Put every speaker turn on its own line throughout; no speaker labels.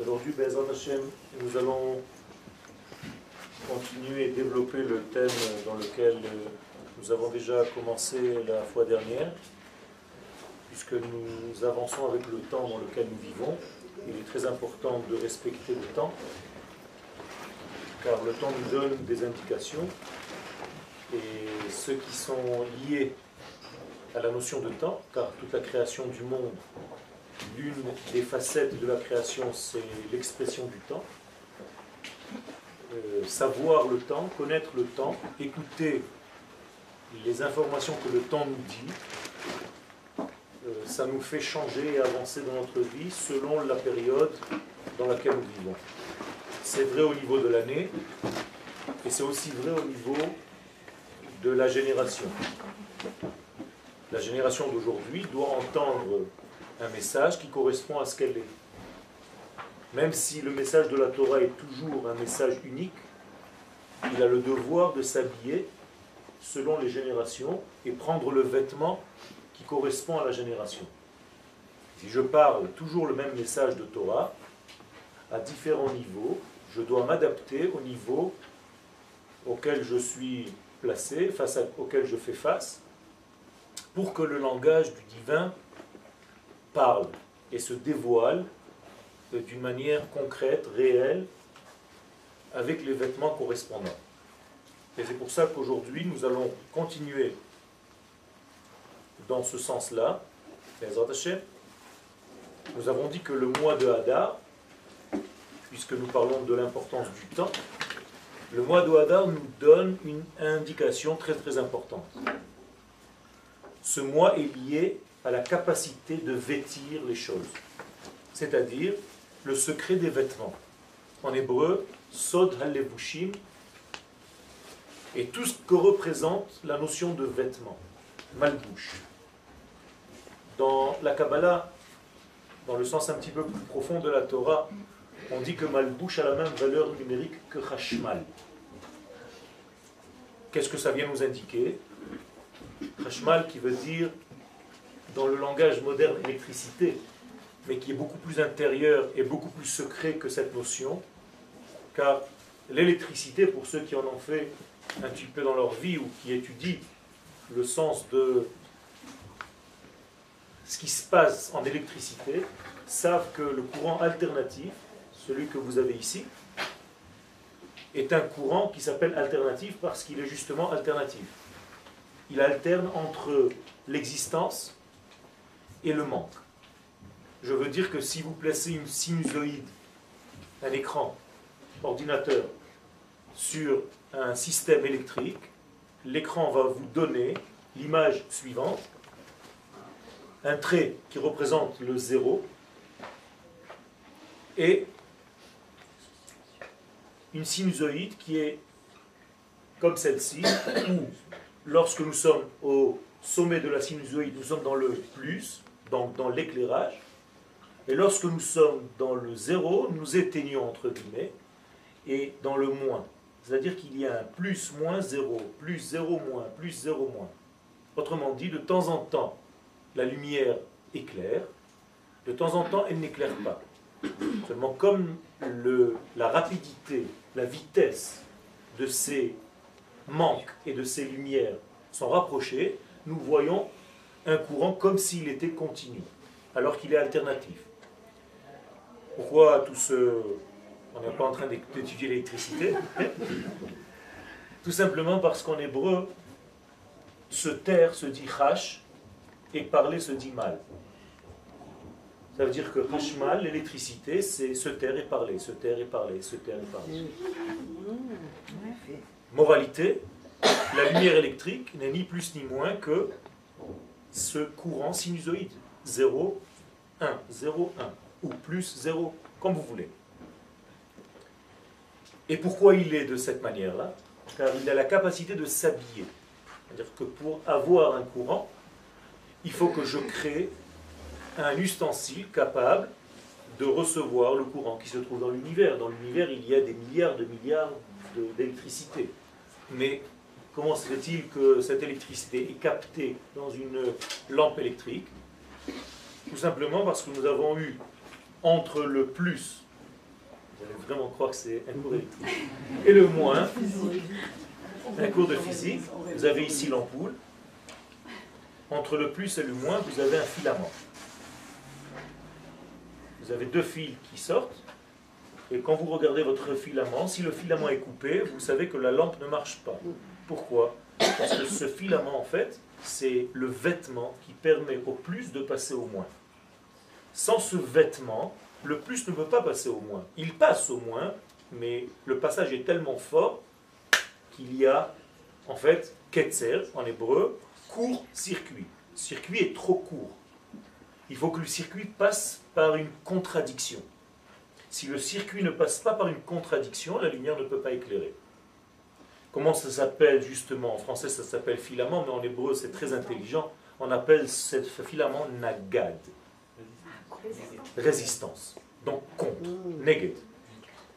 Aujourd'hui, Be'ezrat Hashem, nous allons continuer et développer le thème dans lequel nous avons déjà commencé la fois dernière, puisque nous avançons avec le temps dans lequel nous vivons. Il est très important de respecter le temps, car le temps nous donne des indications, et ceux qui sont liés à la notion de temps, car toute la création du monde, l'une des facettes de la création, c'est l'expression du temps. Savoir le temps, connaître le temps, écouter les informations que le temps nous dit, ça nous fait changer et avancer dans notre vie selon la période dans laquelle nous vivons. C'est vrai au niveau de l'année, et c'est aussi vrai au niveau de la génération. La génération d'aujourd'hui doit entendre un message qui correspond à ce qu'elle est. Même si le message de la Torah est toujours un message unique, il a le devoir de s'habiller selon les générations et prendre le vêtement qui correspond à la génération. Si je parle toujours le même message de Torah, à différents niveaux, je dois m'adapter au niveau auquel je suis placé, auquel je fais face, pour que le langage du divin parle et se dévoile d'une manière concrète, réelle, avec les vêtements correspondants. Et c'est pour ça qu'aujourd'hui, nous allons continuer dans ce sens-là. Nous avons dit que le mois de Hadar, puisque nous parlons de l'importance du temps, le mois de Hadar nous donne une indication très très importante. Ce mois est lié à la capacité de vêtir les choses, c'est-à-dire le secret des vêtements. En hébreu, Sod ha-levushim, et tout ce que représente la notion de vêtement, malbouche. Dans la Kabbalah, dans le sens un petit peu plus profond de la Torah, on dit que malbouche a la même valeur numérique que chashmal. Qu'est-ce que ça vient nous indiquer? Chashmal qui veut dire, dans le langage moderne, électricité, mais qui est beaucoup plus intérieur et beaucoup plus secret que cette notion, car l'électricité, pour ceux qui en ont fait un petit peu dans leur vie ou qui étudient le sens de ce qui se passe en électricité, savent que le courant alternatif, celui que vous avez ici, est un courant qui s'appelle alternatif parce qu'il est justement alternatif. Il alterne entre l'existence et le manque. Je veux dire que si vous placez une sinusoïde, un écran, ordinateur, sur un système électrique, l'écran va vous donner l'image suivante, un trait qui représente le zéro et une sinusoïde qui est comme celle-ci, où lorsque nous sommes au sommet de la sinusoïde, nous sommes dans le plus, donc dans l'éclairage, et lorsque nous sommes dans le zéro, nous éteignons entre guillemets, et dans le moins. C'est-à-dire qu'il y a un plus, moins, zéro, plus, zéro, moins, plus, zéro, moins. Autrement dit, de temps en temps, la lumière éclaire, de temps en temps, elle n'éclaire pas. Seulement comme la rapidité, la vitesse de ces manques et de ces lumières sont rapprochées, nous voyons un courant comme s'il était continu, alors qu'il est alternatif. Pourquoi tout ce... On n'est pas en train d'étudier l'électricité. Tout simplement parce qu'en hébreu, se taire se dit chash et parler se dit mal. Ça veut dire que chashmal, l'électricité, c'est se taire et parler, se taire et parler, se taire et parler. Moralité, la lumière électrique n'est ni plus ni moins que ce courant sinusoïde. 0, 1, 0, 1, ou plus 0, comme vous voulez. Et pourquoi il est de cette manière-là? Car il a la capacité de s'habiller. C'est-à-dire que pour avoir un courant, il faut que je crée un ustensile capable de recevoir le courant qui se trouve dans l'univers. Dans l'univers, il y a des milliards d'électricité. Mais comment se fait-il que cette électricité est captée dans une lampe électrique? Tout simplement parce que nous avons eu entre le plus Vous allez vraiment croire que c'est un cours d'électricité. Et le moins, un cours de physique, vous avez ici l'ampoule. Entre le plus et le moins, vous avez un filament. Vous avez deux fils qui sortent. Et quand vous regardez votre filament, si le filament est coupé, vous savez que la lampe ne marche pas. Pourquoi? Parce que ce filament, en fait, c'est le vêtement qui permet au plus de passer au moins. Sans ce vêtement, le plus ne peut pas passer au moins. Il passe au moins, mais le passage est tellement fort qu'il y a, en fait, ketzer, en hébreu, court-circuit. Le circuit est trop court. Il faut que le circuit passe par une contradiction. Si le circuit ne passe pas par une contradiction, la lumière ne peut pas éclairer. Comment ça s'appelle justement? En français, ça s'appelle filament, mais en hébreu, c'est très intelligent. On appelle ce filament nagad. Résistance. Donc contre. Neged.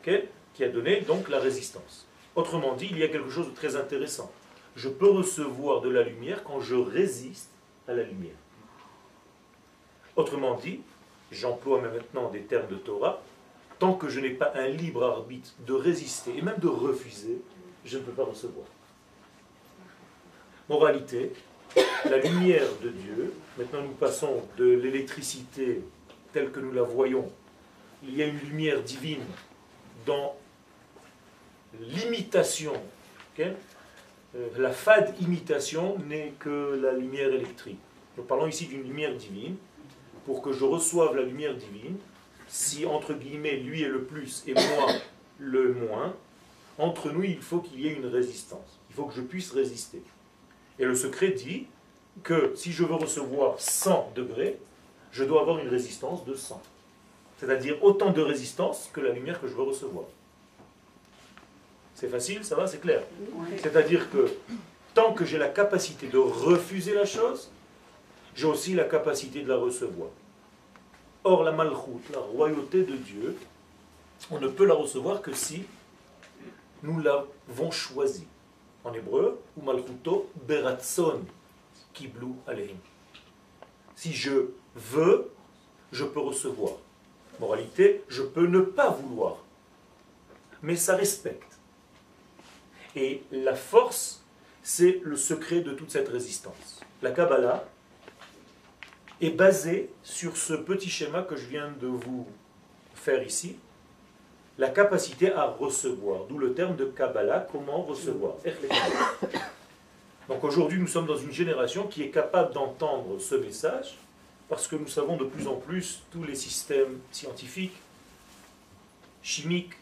Okay? Qui a donné donc la résistance. Autrement dit, il y a quelque chose de très intéressant. Je peux recevoir de la lumière quand je résiste à la lumière. Autrement dit, j'emploie maintenant des termes de Torah, tant que je n'ai pas un libre arbitre de résister et même de refuser, je ne peux pas recevoir. Moralité, la lumière de Dieu, maintenant nous passons de l'électricité telle que nous la voyons, il y a une lumière divine dans l'imitation. Okay? La fade imitation n'est que la lumière électrique. Nous parlons ici d'une lumière divine. Pour que je reçoive la lumière divine, si entre guillemets lui est le plus et moi le moins, entre nous il faut qu'il y ait une résistance. Il faut que je puisse résister. Et le secret dit que si je veux recevoir 100 degrés, je dois avoir une résistance de 100. C'est-à-dire autant de résistance que la lumière que je veux recevoir. C'est facile, ça va, c'est clair. C'est-à-dire que tant que j'ai la capacité de refuser la chose, j'ai aussi la capacité de la recevoir. Or, la malchout, la royauté de Dieu, on ne peut la recevoir que si nous l'avons choisie. En hébreu, ou malchuto beratson kiblu aleim. Si je veux, je peux recevoir. Moralité, je peux ne pas vouloir. Mais ça respecte. Et la force, c'est le secret de toute cette résistance. La Kabbalah est basée sur ce petit schéma que je viens de vous faire ici, la capacité à recevoir, d'où le terme de Kabbalah, comment recevoir. Donc aujourd'hui nous sommes dans une génération qui est capable d'entendre ce message, parce que nous savons de plus en plus tous les systèmes scientifiques, chimiques,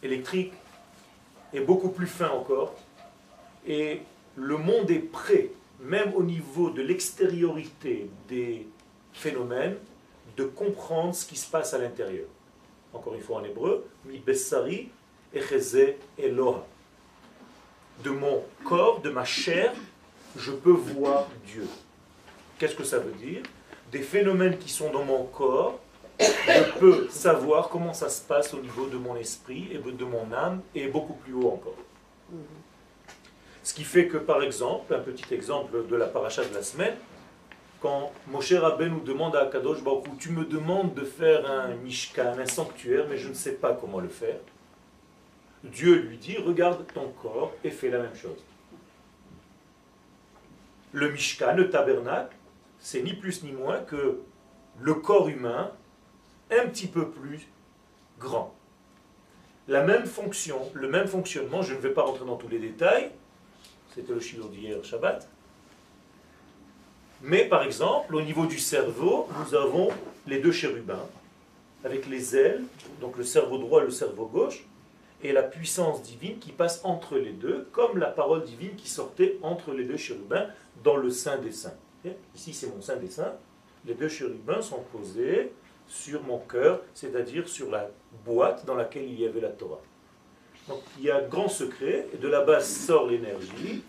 électriques, et beaucoup plus fins encore, et le monde est prêt, même au niveau de l'extériorité des phénomènes, de comprendre ce qui se passe à l'intérieur. Encore une fois en hébreu, mi bessari echeze Eloha. De mon corps, de ma chair, je peux voir Dieu. Qu'est-ce que ça veut dire? Des phénomènes qui sont dans mon corps, je peux savoir comment ça se passe au niveau de mon esprit et de mon âme, et beaucoup plus haut encore. Ce qui fait que, par exemple, un petit exemple de la paracha de la semaine, quand Moshe Rabbeinu nous demande à Akadosh Baruch Hu, tu me demandes de faire un mishkan, un sanctuaire, mais je ne sais pas comment le faire. Dieu lui dit, regarde ton corps et fais la même chose. Le mishkan, le tabernacle, c'est ni plus ni moins que le corps humain un petit peu plus grand. La même fonction, le même fonctionnement, je ne vais pas rentrer dans tous les détails, c'était le shiur d'hier, Shabbat. Mais par exemple, au niveau du cerveau, nous avons les deux chérubins, avec les ailes, donc le cerveau droit et le cerveau gauche, et la puissance divine qui passe entre les deux, comme la parole divine qui sortait entre les deux chérubins dans le Saint des Saints. Ici, c'est mon Saint des Saints. Les deux chérubins sont posés sur mon cœur, c'est-à-dire sur la boîte dans laquelle il y avait la Torah. Donc il y a un grand secret, et de la base sort l'énergie,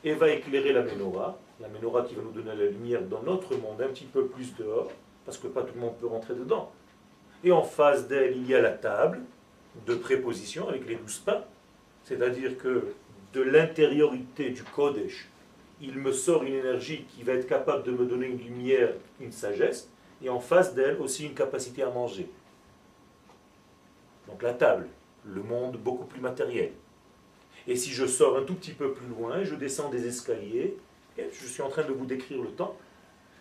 et va éclairer la menorah qui va nous donner la lumière dans notre monde, un petit peu plus dehors, parce que pas tout le monde peut rentrer dedans. Et en face d'elle, il y a la table de préposition avec les 12 pains, c'est-à-dire que de l'intériorité du Kodesh, il me sort une énergie qui va être capable de me donner une lumière, une sagesse, et en face d'elle aussi une capacité à manger. donc la table, le monde beaucoup plus matériel. Et si je sors un tout petit peu plus loin, je descends des escaliers, et je suis en train de vous décrire le temps,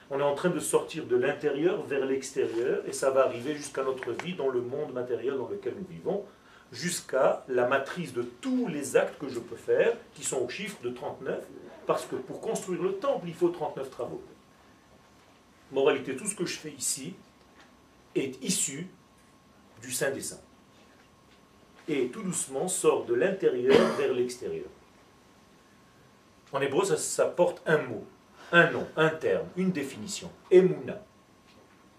on est en train de sortir de l'intérieur vers l'extérieur, et ça va arriver jusqu'à notre vie dans le monde matériel dans lequel nous vivons, jusqu'à la matrice de tous les actes que je peux faire, qui sont au chiffre de 39, parce que pour construire le temple, il faut 39 travaux. Moralité, tout ce que je fais ici est issu du Saint des Saints. Et tout doucement sort de l'intérieur vers l'extérieur. En hébreu, ça porte un mot, un nom, un terme, une définition. Emouna.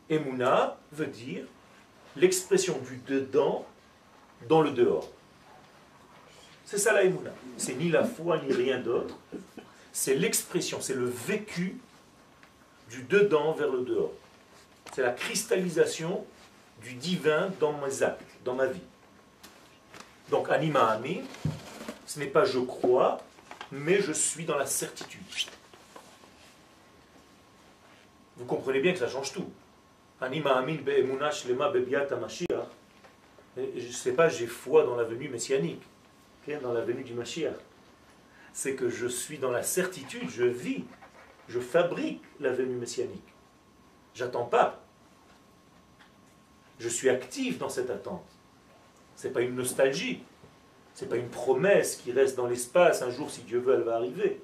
Emouna veut dire l'expression du dedans dans le dehors. C'est ça la Emouna. C'est ni la foi ni rien d'autre. C'est l'expression, c'est le vécu du dedans vers le dehors. C'est la cristallisation du divin dans mes actes, dans ma vie. Donc, anima ami, ce n'est pas je crois, mais je suis dans la certitude. Vous comprenez bien que ça change tout. Anima amin be'emuna shlema bebiat HaMashiach. Je ne sais pas, j'ai foi dans la venue messianique, dans la venue du Mashiach. C'est que je suis dans la certitude, je vis, je fabrique la venue messianique. J'attends pas. Je suis actif dans cette attente. Ce n'est pas une nostalgie. Ce n'est pas une promesse qui reste dans l'espace. Un jour, si Dieu veut, elle va arriver.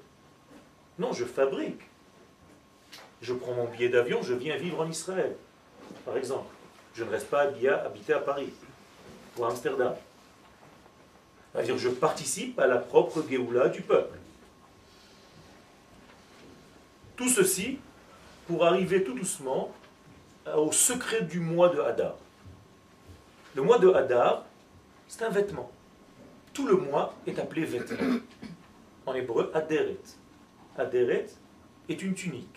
Non, je fabrique. Je prends mon billet d'avion, je viens vivre en Israël, par exemple. Je ne reste pas habité à Paris ou à Amsterdam. C'est-à-dire je participe à la propre Géoula du peuple. Tout ceci pour arriver tout doucement au secret du mois de Hadar. Le mois de Hadar, c'est un vêtement. Tout le mois est appelé vêtement. En hébreu, Aderet. Aderet est une tunique.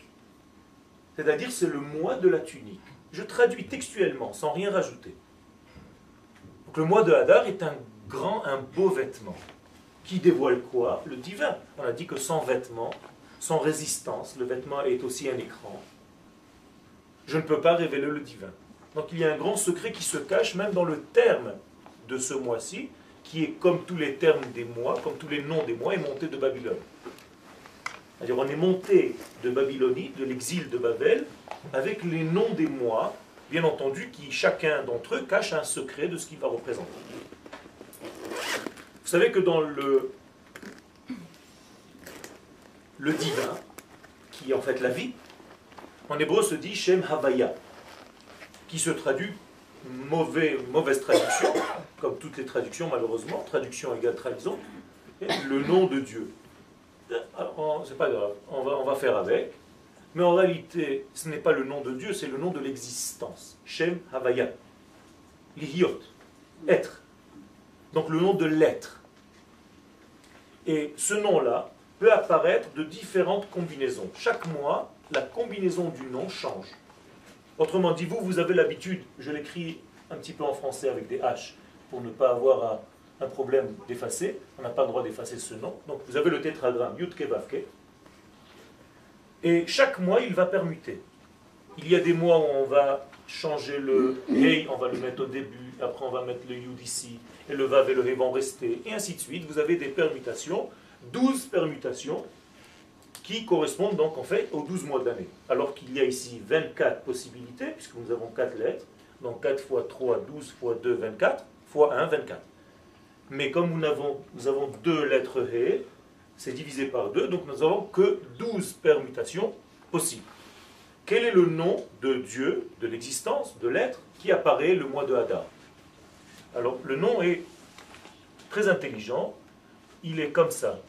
C'est-à-dire c'est le mois de la tunique. Je traduis textuellement, sans rien rajouter. Donc le mois de Hadar est un beau vêtement. Qui dévoile quoi? Le divin. On a dit que sans vêtement, sans résistance, le vêtement est aussi un écran. Je ne peux pas révéler le divin. Donc il y a un grand secret qui se cache même dans le terme de ce mois-ci, qui est comme tous les termes des mois, comme tous les noms des mois, est monté de Babylone. C'est-à-dire on est monté de Babylonie, de l'exil de Babel, avec les noms des mois, bien entendu, qui chacun d'entre eux cache un secret de ce qu'il va représenter. Vous savez que dans le divin, qui est en fait la vie, en hébreu se dit Shem Havaya, qui se traduit, mauvaise traduction, comme toutes les traductions malheureusement, traduction égale trahison, le nom de Dieu. C'est pas grave, on va faire avec, mais en réalité, ce n'est pas le nom de Dieu, c'est le nom de l'existence. Shem Havaya, Lihiot, être. Donc le nom de l'être. Et ce nom-là peut apparaître de différentes combinaisons. Chaque mois, la combinaison du nom change. Autrement dit, vous avez l'habitude, je l'écris un petit peu en français avec des H, pour ne pas avoir un problème d'effacer. On n'a pas le droit d'effacer ce nom. Donc vous avez le tétragramme Yud Ke Vav Ke. Et chaque mois, il va permuter. Il y a des mois où on va changer le Hei, on va le mettre au début, après on va mettre le Yud ici, et le Vav et le Hei vont rester, et ainsi de suite. Vous avez des permutations, 12 permutations, qui correspondent donc en fait aux 12 mois d'année. Alors qu'il y a ici 24 possibilités, puisque nous avons 4 lettres, donc 4 fois 3, 12 fois 2, 24, fois 1, 24. Mais comme nous avons 2 lettres He, c'est divisé par 2, donc nous n'avons que 12 permutations possibles. Quel est le nom de Dieu, de l'existence, de l'être, qui apparaît le mois de Hadar? Alors, le nom est très intelligent, il est comme ça.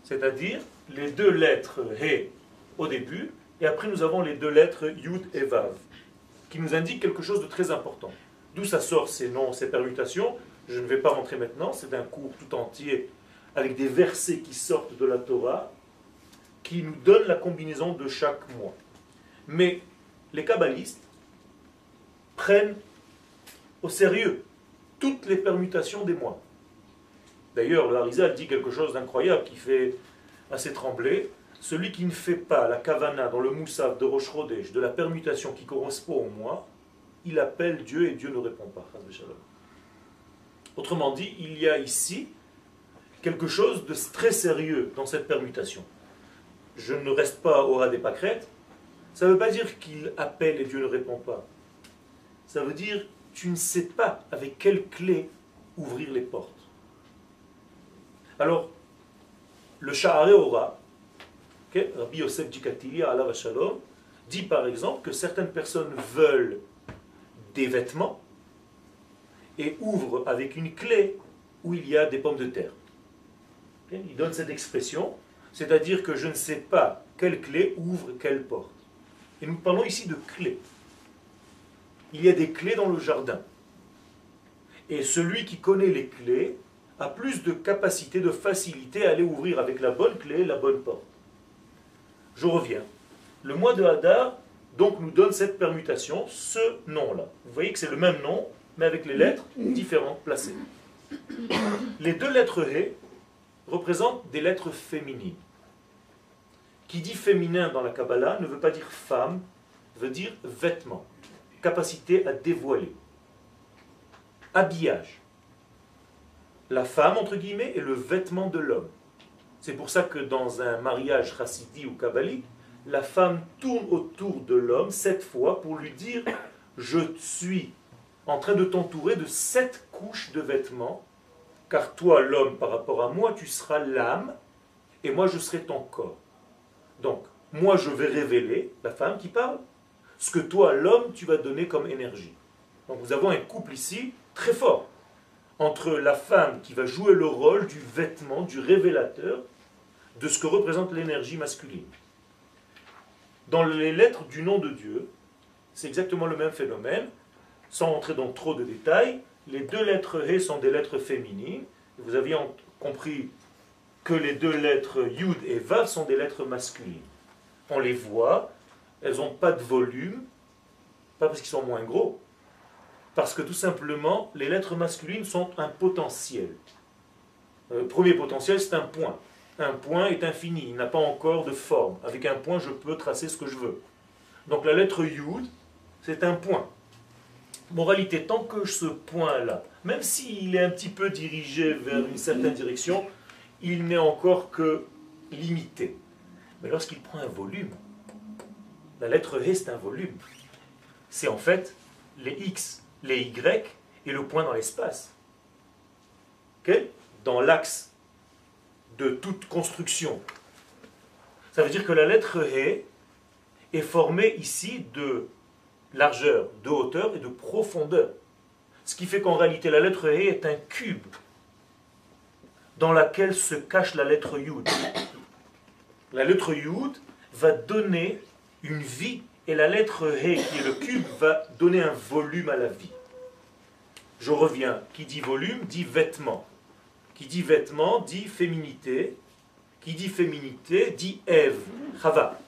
C'est-à-dire les 2 lettres He au début, et après nous avons les 2 lettres Yud et Vav, qui nous indiquent quelque chose de très important. D'où ça sort ces noms, ces permutations? Je ne vais pas rentrer maintenant, c'est un cours tout entier, avec des versets qui sortent de la Torah, qui nous donnent la combinaison de chaque mois. Mais les kabbalistes prennent au sérieux toutes les permutations des mois. D'ailleurs, le Harizal dit quelque chose d'incroyable qui fait assez trembler. Celui qui ne fait pas la kavana dans le moussaf de Rosh Chodesh de la permutation qui correspond au mois, il appelle Dieu et Dieu ne répond pas. Autrement dit, il y a ici quelque chose de très sérieux dans cette permutation. Je ne reste pas au ras des pâquerettes. Ça ne veut pas dire qu'il appelle et Dieu ne répond pas. Ça veut dire que tu ne sais pas avec quelle clé ouvrir les portes. Alors, le Sha'arei Ora, Rabbi Yosef Dikatilia, alav Shalom, dit par exemple que certaines personnes veulent des vêtements et ouvrent avec une clé où il y a des pommes de terre. Il donne cette expression, c'est-à-dire que je ne sais pas quelle clé ouvre quelle porte. Et nous parlons ici de clés. Il y a des clés dans le jardin. Et celui qui connaît les clés a plus de capacité, de facilité à aller ouvrir avec la bonne clé la bonne porte. Je reviens. Le mois de Hadar, donc, nous donne cette permutation, ce nom-là. Vous voyez que c'est le même nom, mais avec les lettres différentes placées. Les deux lettres He représentent des lettres féminines. Qui dit féminin dans la Kabbalah ne veut pas dire femme, veut dire vêtement, capacité à dévoiler, habillage. La femme, entre guillemets, est le vêtement de l'homme. C'est pour ça que dans un mariage chassidi ou kabbalique, la femme tourne autour de l'homme 7 fois pour lui dire « Je suis en train de t'entourer de 7 couches de vêtements, car toi, l'homme, par rapport à moi, tu seras l'âme, et moi, je serai ton corps. Donc, moi, je vais révéler, la femme qui parle, ce que toi, l'homme, tu vas donner comme énergie. » Donc, nous avons un couple ici très fort entre la femme qui va jouer le rôle du vêtement, du révélateur, de ce que représente l'énergie masculine. Dans les lettres du nom de Dieu, c'est exactement le même phénomène. Sans entrer dans trop de détails, les deux lettres He sont des lettres féminines. Vous aviez compris que les deux lettres Yud et Vav sont des lettres masculines. On les voit, elles n'ont pas de volume, pas parce qu'ils sont moins gros, parce que tout simplement, les lettres masculines sont un potentiel. Le premier potentiel, c'est un point. Un point est infini, il n'a pas encore de forme. Avec un point, je peux tracer ce que je veux. Donc la lettre Yud, c'est un point. Moralité, tant que ce point-là, même s'il est un petit peu dirigé vers une certaine direction, il n'est encore que limité. Mais lorsqu'il prend un volume, la lettre He, c'est un volume. C'est en fait les X, les Y et le point dans l'espace. Okay? Dans l'axe de toute construction. Ça veut dire que la lettre He est formée ici de largeur, de hauteur et de profondeur. Ce qui fait qu'en réalité la lettre He est un cube dans laquelle se cache la lettre Yud. La lettre Yud va donner une vie et la lettre He, qui est le cube, va donner un volume à la vie. Je reviens. Qui dit volume dit vêtement. Qui dit vêtement dit féminité. Qui dit féminité dit Ève, Chava.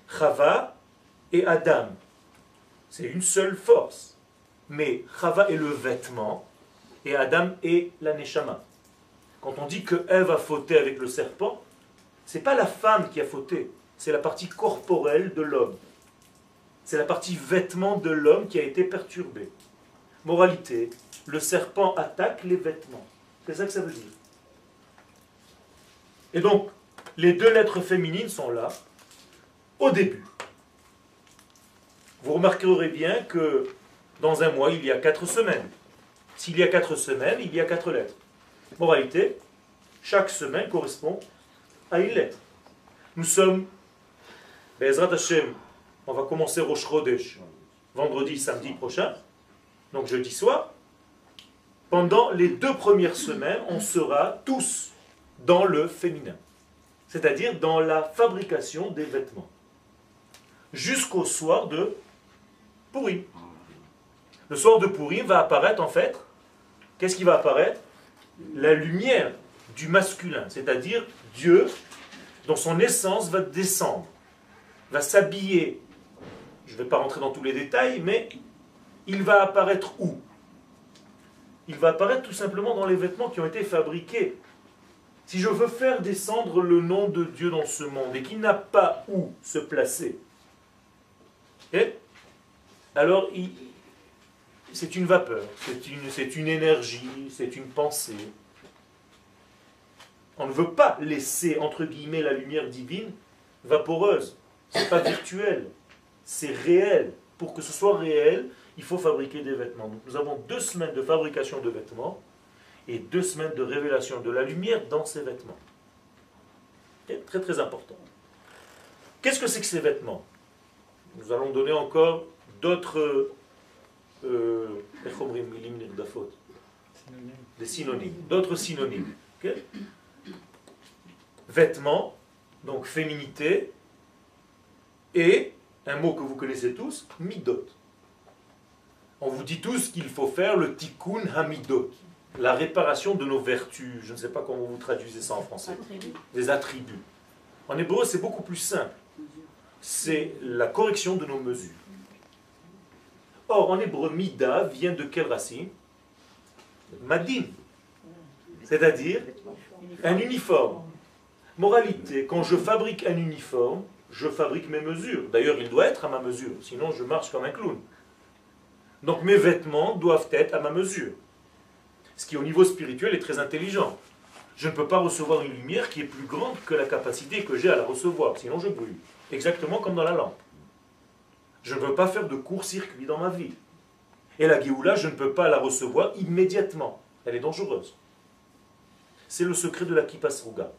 Chava et Adam. C'est une seule force. Mais Chava est le vêtement et Adam est la Neshama. Quand on dit que Ève a fauté avec le serpent, ce n'est pas la femme qui a fauté, c'est la partie corporelle de l'homme. C'est la partie vêtement de l'homme qui a été perturbée. Moralité, le serpent attaque les vêtements. C'est ça que ça veut dire. Et donc, les deux lettres féminines sont là, au début. Vous remarquerez bien que dans un mois, il y a 4 semaines. S'il y a 4 semaines, il y a 4 lettres. Moralité, chaque semaine correspond à une lettre. Nous sommes, Be'ezrat Hashem, on va commencer Rosh Chodesh, vendredi, samedi prochain, donc jeudi soir. Pendant les 2 premières semaines, on sera tous dans le féminin, c'est-à-dire dans la fabrication des vêtements, jusqu'au soir de Purim. Le soir de Purim va apparaître en fait, qu'est-ce qui va apparaître? La lumière du masculin, c'est-à-dire Dieu, dans son essence, va descendre, va s'habiller. Je ne vais pas rentrer dans tous les détails, mais il va apparaître où? Il va apparaître tout simplement dans les vêtements qui ont été fabriqués. Si je veux faire descendre le nom de Dieu dans ce monde et qu'il n'a pas où se placer, alors c'est une vapeur, c'est une énergie, c'est une pensée. On ne veut pas laisser, entre guillemets, la lumière divine vaporeuse. Ce n'est pas virtuel, c'est réel. Pour que ce soit réel, il faut fabriquer des vêtements. Donc nous avons 2 semaines de fabrication de vêtements et 2 semaines de révélation de la lumière dans ces vêtements. C'est très très important. Qu'est-ce que c'est que ces vêtements? Nous allons donner encore d'autres des synonymes, d'autres synonymes. Okay? Vêtements, donc féminité, et un mot que vous connaissez tous, midot. On vous dit tous qu'il faut faire le tikkun hamidot, la réparation de nos vertus. Je ne sais pas comment vous traduisez ça en français. Des attributs. En hébreu, c'est beaucoup plus simple. C'est la correction de nos mesures. Or, en hébreu, mida vient de quelle racine? Madin. C'est-à-dire un uniforme. Moralité, quand je fabrique un uniforme, je fabrique mes mesures. D'ailleurs, il doit être à ma mesure, sinon je marche comme un clown. Donc mes vêtements doivent être à ma mesure. Ce qui, au niveau spirituel, est très intelligent. Je ne peux pas recevoir une lumière qui est plus grande que la capacité que j'ai à la recevoir, sinon je brûle. Exactement comme dans la lampe. Je ne veux pas faire de court-circuit dans ma vie. Et la Géoula, je ne peux pas la recevoir immédiatement. Elle est dangereuse. C'est le secret de la Kippa Sruga.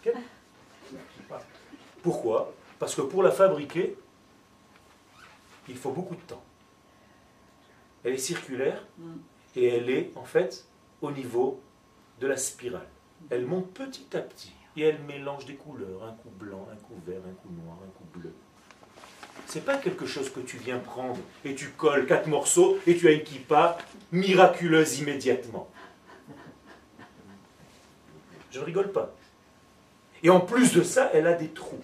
Okay. Pourquoi? Parce que pour la fabriquer, il faut beaucoup de temps. Elle est circulaire et elle est en fait au niveau de la spirale. Elle monte petit à petit et elle mélange des couleurs, un coup blanc, un coup vert, un coup noir, un coup bleu. C'est pas quelque chose que tu viens prendre et tu colles 4 morceaux et tu as une kippa miraculeuse immédiatement. Je ne rigole pas. Et en plus de ça, elle a des trous.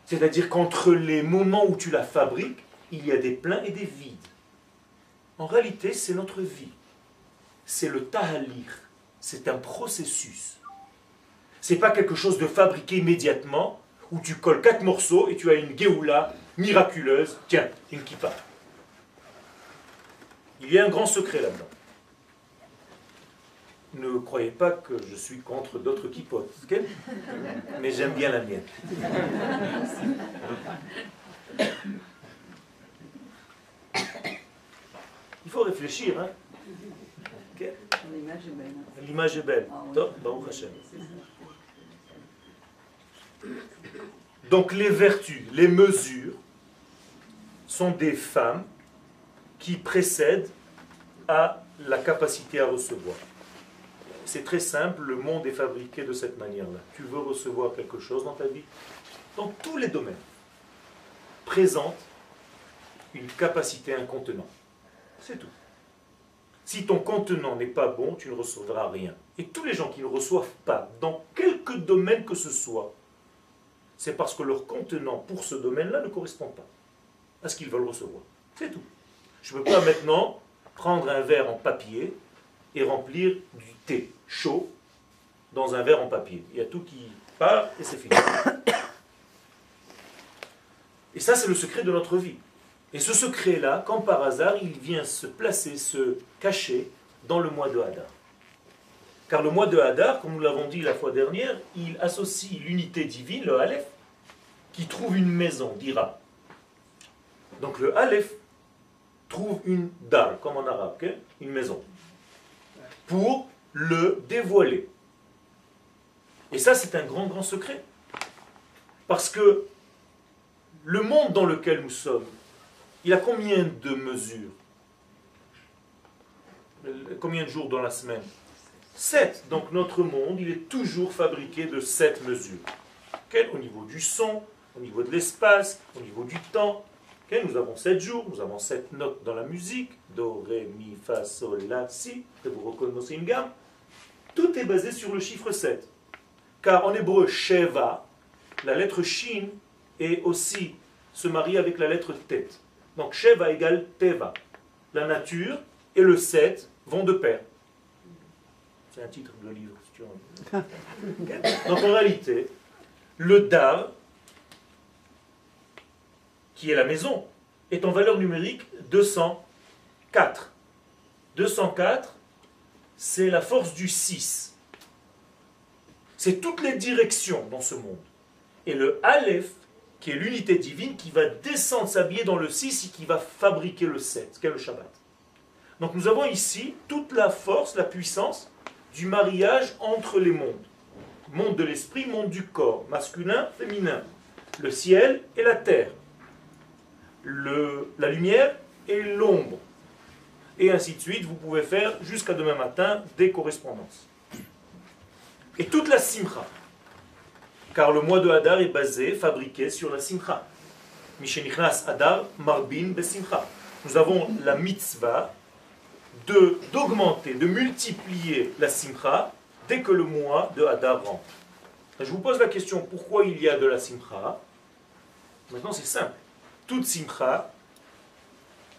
C'est-à-dire qu'entre les moments où tu la fabriques, il y a des pleins et des vides. En réalité, c'est notre vie. C'est le tahalir. C'est un processus. Ce n'est pas quelque chose de fabriqué immédiatement, où tu colles 4 morceaux et tu as une Géoula miraculeuse. Tiens, une kippa. Il y a un grand secret là-dedans. Ne croyez pas que je suis contre d'autres kippotes, okay? Mais j'aime bien la mienne. Il faut réfléchir, hein? Okay?
L'image est belle.
L'image est belle.
Ah, oui.
Top, Baruch Hashem. Donc les vertus, les mesures sont des femmes qui précèdent à la capacité à recevoir. C'est très simple, le monde est fabriqué de cette manière-là. Tu veux recevoir quelque chose dans ta vie, dans tous les domaines, présente une capacité, un contenant. C'est tout. Si ton contenant n'est pas bon, tu ne recevras rien. Et tous les gens qui ne reçoivent pas, dans quelque domaine que ce soit, c'est parce que leur contenant pour ce domaine-là ne correspond pas à ce qu'ils veulent recevoir. C'est tout. Je ne peux pas maintenant prendre un verre en papier et remplir du thé chaud dans un verre en papier. Il y a tout qui part et c'est fini. Et ça, c'est le secret de notre vie. Et ce secret-là, comme par hasard, il vient se placer, se cacher dans le mois de Hadar. Car le mois de Hadar, comme nous l'avons dit la fois dernière, il associe l'unité divine, le Aleph, qui trouve une maison, dira. Donc le Aleph trouve une dalle, comme en arabe, okay? Une maison, pour le dévoiler. Et ça, c'est un grand, grand secret. Parce que le monde dans lequel nous sommes, il a combien de mesures? Combien de jours dans la semaine? 7. Donc notre monde, il est toujours fabriqué de 7 mesures. Okay? Au niveau du son, au niveau de l'espace, au niveau du temps. Okay? Nous avons 7 jours, nous avons 7 notes dans la musique. Do, ré, mi, fa, sol, la, si. Et vous reconnaissez une gamme. Tout est basé sur le chiffre 7. Car en hébreu, Sheva, la lettre Shin est aussi se marie avec la lettre Tet. Donc Sheva égale Teva. La nature et le 7 vont de pair. C'est un titre de livre, si tu veux. Donc en réalité, le Dar qui est la maison, est en valeur numérique 204. 204, c'est la force du 6. C'est toutes les directions dans ce monde. Et le Aleph, qui est l'unité divine, qui va descendre, s'habiller dans le 6 et qui va fabriquer le 7, qui est le Shabbat. Donc nous avons ici toute la force, la puissance du mariage entre les mondes. Monde de l'esprit, monde du corps, masculin, féminin, le ciel et la terre, la lumière et l'ombre. Et ainsi de suite, vous pouvez faire jusqu'à demain matin des correspondances. Et toute la simcha. Car le mois de Hadar est basé, fabriqué sur la simcha. Mishenichnas Hadar marbin besimcha. Nous avons la mitzvah d'augmenter, de multiplier la simcha dès que le mois de Hadar rentre. Je vous pose la question, pourquoi il y a de la simcha? Maintenant c'est simple. Toute simcha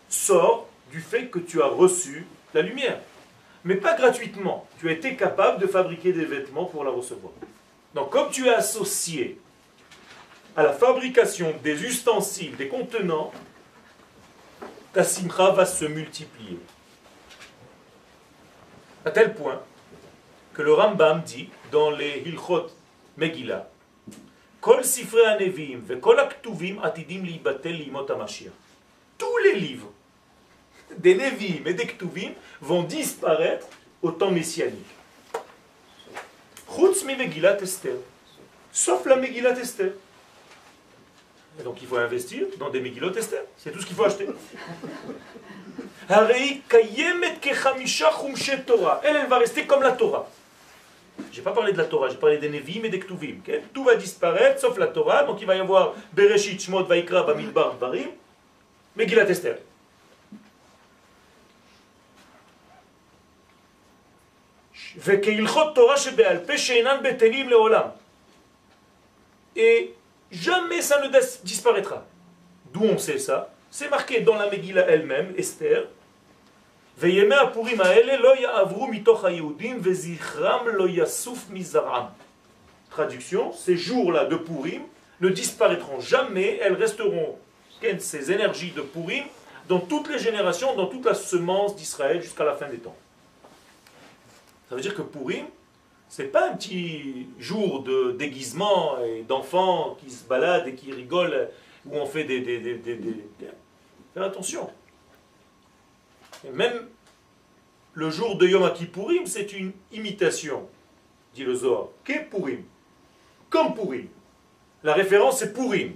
sort du fait que tu as reçu la lumière. Mais pas gratuitement. Tu as été capable de fabriquer des vêtements pour la recevoir. Donc comme tu es associé à la fabrication des ustensiles, des contenants, ta simcha va se multiplier. À tel point que le Rambam dit dans les Hilchot Megillah, Kol sifrei hanevim ve kol haktuvim atidim libatel limot hamashiach. Tous les livres des Nevim et des Ktuvim vont disparaître au temps messianique. Chutz mi Megillat Esther. Sauf la Megillat Esther. Et donc il faut investir dans des Megillot Esther. C'est tout ce qu'il faut acheter. Harei kayemet kechamisha chumshe Torah. Elle va rester comme la Torah. Je n'ai pas parlé de la Torah, j'ai parlé des Nevim et des Ktuvim. Okay? Tout va disparaître sauf la Torah. Donc il va y avoir Bereshit, Shmot, Vaikra, Bamidbar, Dvarim, Megillat Esther. Et jamais ça ne disparaîtra. D'où on sait ça? C'est marqué dans la Megillah elle-même, Esther. Traduction, ces jours-là de Purim ne disparaîtront jamais, elles resteront, ces énergies de Purim, dans toutes les générations, dans toute la semence d'Israël jusqu'à la fin des temps. Ça veut dire que Purim, ce n'est pas un petit jour de déguisement et d'enfants qui se baladent et qui rigolent, où on fait Faites attention. Et même le jour de Yom Kippourim, c'est une imitation, dit le Zohar. Qu'est Purim? Comme Purim. La référence c'est Purim.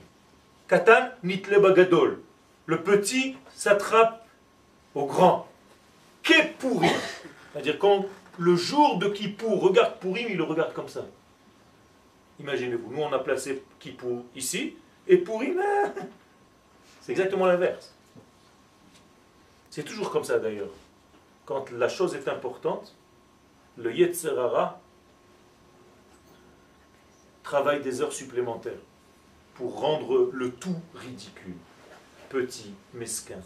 Katan nitle bagadol. Le petit s'attrape au grand. Qu'est Purim? C'est-à-dire quand le jour de Kippour regarde Purim, il le regarde comme ça. Imaginez-vous, nous on a placé Kippour ici, et Purim, c'est exactement l'inverse. C'est toujours comme ça d'ailleurs. Quand la chose est importante, le Yetzer Hara travaille des heures supplémentaires pour rendre le tout ridicule, petit, mesquin.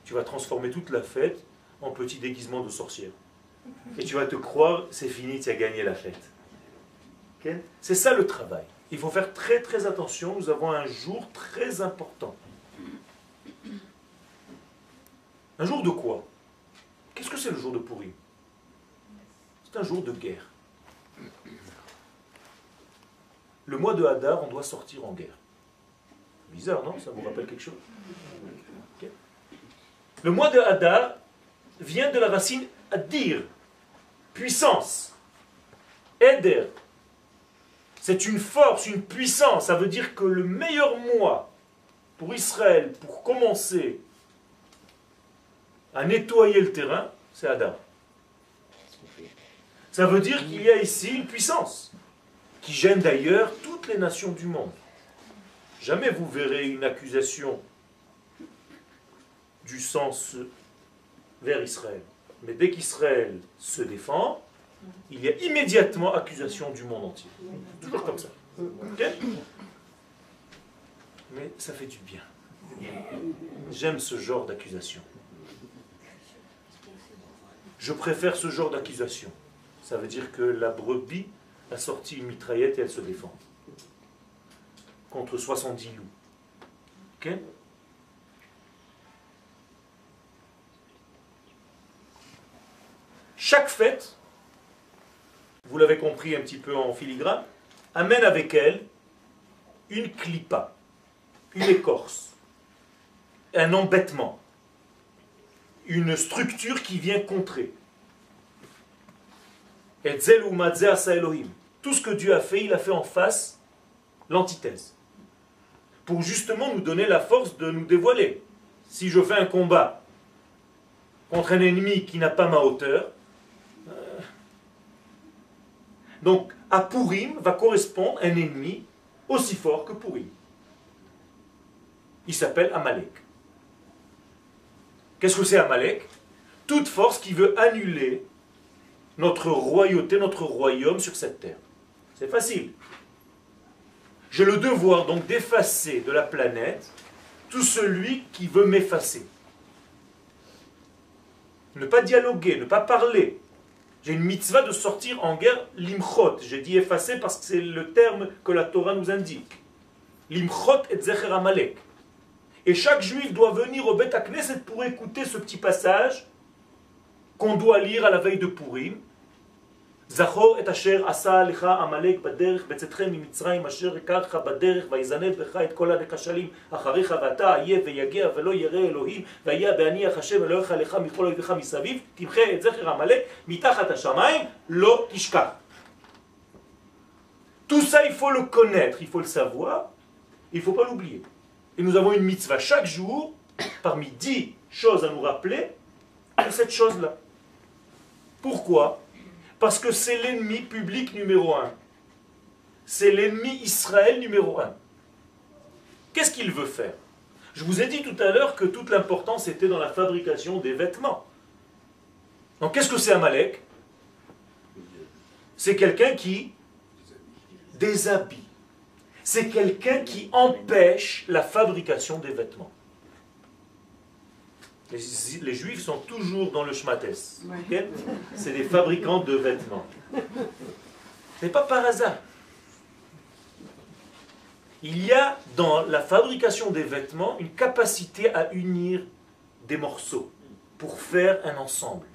Tu vas transformer toute la fête en petit déguisement de sorcière. Et tu vas te croire, c'est fini, tu as gagné la fête. Okay? C'est ça le travail. Il faut faire très très attention, nous avons un jour très important. Un jour de quoi? Qu'est-ce que c'est le jour de Purim? C'est un jour de guerre. Le mois de Hadar, on doit sortir en guerre. Bizarre, non? Ça vous rappelle quelque chose? Okay. Le mois de Hadar vient de la racine Adir, puissance. Eder, c'est une force, une puissance. Ça veut dire que le meilleur mois pour Israël, pour commencer à nettoyer le terrain, c'est Hadar. Ça veut dire qu'il y a ici une puissance qui gêne d'ailleurs toutes les nations du monde. Jamais vous verrez une accusation du sens vers Israël. Mais dès qu'Israël se défend, il y a immédiatement accusation du monde entier. Toujours comme ça. Okay? Mais ça fait du bien. J'aime ce genre d'accusation. Je préfère ce genre d'accusation. Ça veut dire que la brebis a sorti une mitraillette et elle se défend. Contre 70 loups. Ok? Chaque fête, vous l'avez compris un petit peu en filigrane, amène avec elle une clipa, une écorce, un embêtement, une structure qui vient contrer. Etzel ou Matzeh Asa Elohim. Tout ce que Dieu a fait, il a fait en face l'antithèse. Pour justement nous donner la force de nous dévoiler. Si je fais un combat contre un ennemi qui n'a pas ma hauteur, donc à Purim va correspondre un ennemi aussi fort que Purim. Il s'appelle Amalek. Qu'est-ce que c'est Amalek? Toute force qui veut annuler notre royauté, notre royaume sur cette terre. C'est facile. J'ai le devoir donc d'effacer de la planète tout celui qui veut m'effacer. Ne pas dialoguer, ne pas parler. J'ai une mitzvah de sortir en guerre l'imchot. J'ai dit effacer parce que c'est le terme que la Torah nous indique. L'imchot et zecher Amalek. Et chaque juif doit venir au Beth Knesset pour écouter ce petit passage qu'on doit lire à la veille de Purim. Zachor et asher asa lecha Amalek baderech betzetchem mimitzrayim asher ekarcha baderech vayzanev becha et kol הנכשלים אחריך ואתה עייף ויגע ולא ירא אלוהים והיה בהניח השם אלוהיך לך מכל אויביך מסביב תמחה את זכר עמלק מתחת השמיים לא תשכח. Tout ça il faut le connaître, il faut le savoir, il ne faut pas l'oublier. Et nous avons une mitzvah chaque jour, parmi 10 choses à nous rappeler, de cette chose-là. Pourquoi? Parce que c'est l'ennemi public numéro 1. C'est l'ennemi Israël numéro 1. Qu'est-ce qu'il veut faire? Je vous ai dit tout à l'heure que toute l'importance était dans la fabrication des vêtements. Donc qu'est-ce que c'est Amalek? C'est quelqu'un qui déshabille. C'est quelqu'un qui empêche la fabrication des vêtements. Les juifs sont toujours dans le shmates. Okay? C'est des fabricants de vêtements. Ce n'est pas par hasard. Il y a dans la fabrication des vêtements une capacité à unir des morceaux pour faire un ensemble.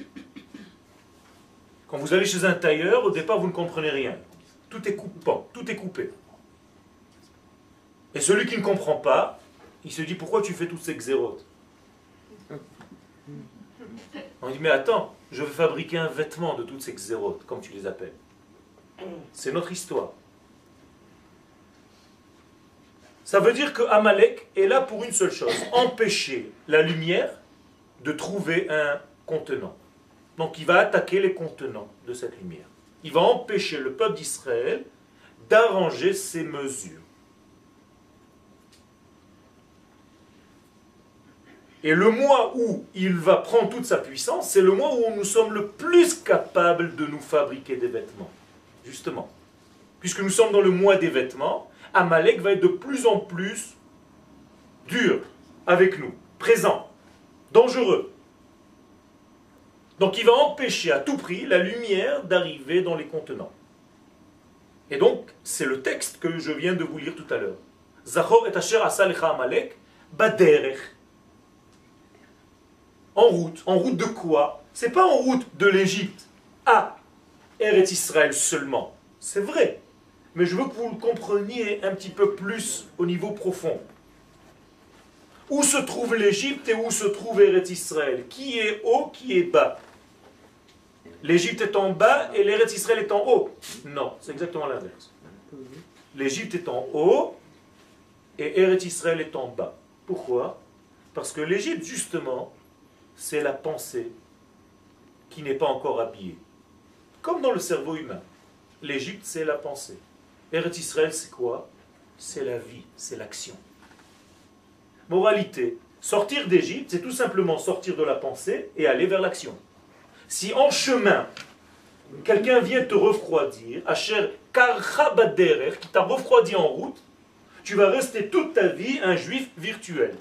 Quand vous allez chez un tailleur, au départ vous ne comprenez rien. Tout est coupant, tout est coupé. Et celui qui ne comprend pas, il se dit pourquoi tu fais toutes ces xérotes? On dit mais attends, je veux fabriquer un vêtement de toutes ces xérotes, comme tu les appelles. C'est notre histoire. Ça veut dire que Amalek est là pour une seule chose, empêcher la lumière de trouver un contenant. Donc il va attaquer les contenants de cette lumière. Il va empêcher le peuple d'Israël d'arranger ses mesures. Et le mois où il va prendre toute sa puissance, c'est le mois où nous sommes le plus capables de nous fabriquer des vêtements. Justement. Puisque nous sommes dans le mois des vêtements, Amalek va être de plus en plus dur avec nous, présent, dangereux. Donc il va empêcher à tout prix la lumière d'arriver dans les contenants. Et donc, c'est le texte que je viens de vous lire tout à l'heure. Zachor et asher asa lecha Amalek baderech. En route de quoi? C'est pas en route de l'Égypte à Eretz Israël seulement. C'est vrai. Mais je veux que vous le compreniez un petit peu plus au niveau profond. Où se trouve l'Égypte et où se trouve Eretz Israël? Qui est haut, qui est bas? L'Égypte est en bas et l'Eretz Israël est en haut. Non, c'est exactement l'inverse. L'Égypte est en haut et Eretz Israël est en bas. Pourquoi? Parce que l'Égypte, justement, c'est la pensée qui n'est pas encore habillée. Comme dans le cerveau humain. L'Égypte, c'est la pensée. Eretz Israël, c'est quoi? C'est la vie, c'est l'action. Moralité, sortir d'Égypte, c'est tout simplement sortir de la pensée et aller vers l'action. Si en chemin, quelqu'un vient te refroidir, Asher karcha baderech, qui t'a refroidi en route, tu vas rester toute ta vie un juif virtuel.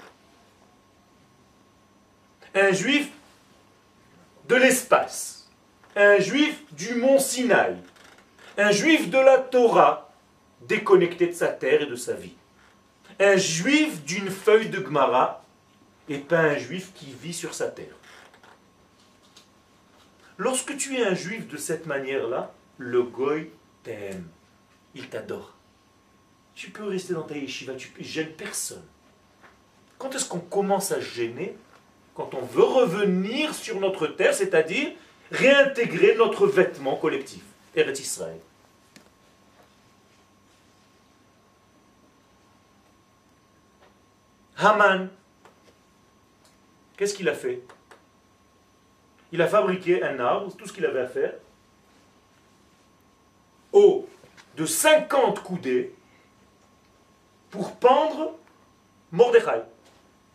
Un juif de l'espace, un juif du mont Sinaï, un juif de la Torah, déconnecté de sa terre et de sa vie. Un juif d'une feuille de Gemara et pas un juif qui vit sur sa terre. Lorsque tu es un juif de cette manière-là, le goy t'aime, il t'adore. Tu peux rester dans ta yeshiva, tu ne gênes personne. Quand est-ce qu'on commence à gêner? Quand on veut revenir sur notre terre, c'est-à-dire réintégrer notre vêtement collectif, Eretz Israël. Haman, qu'est-ce qu'il a fait? Il a fabriqué un arbre, tout ce qu'il avait à faire, haut de 50 coudées pour pendre Mordechai.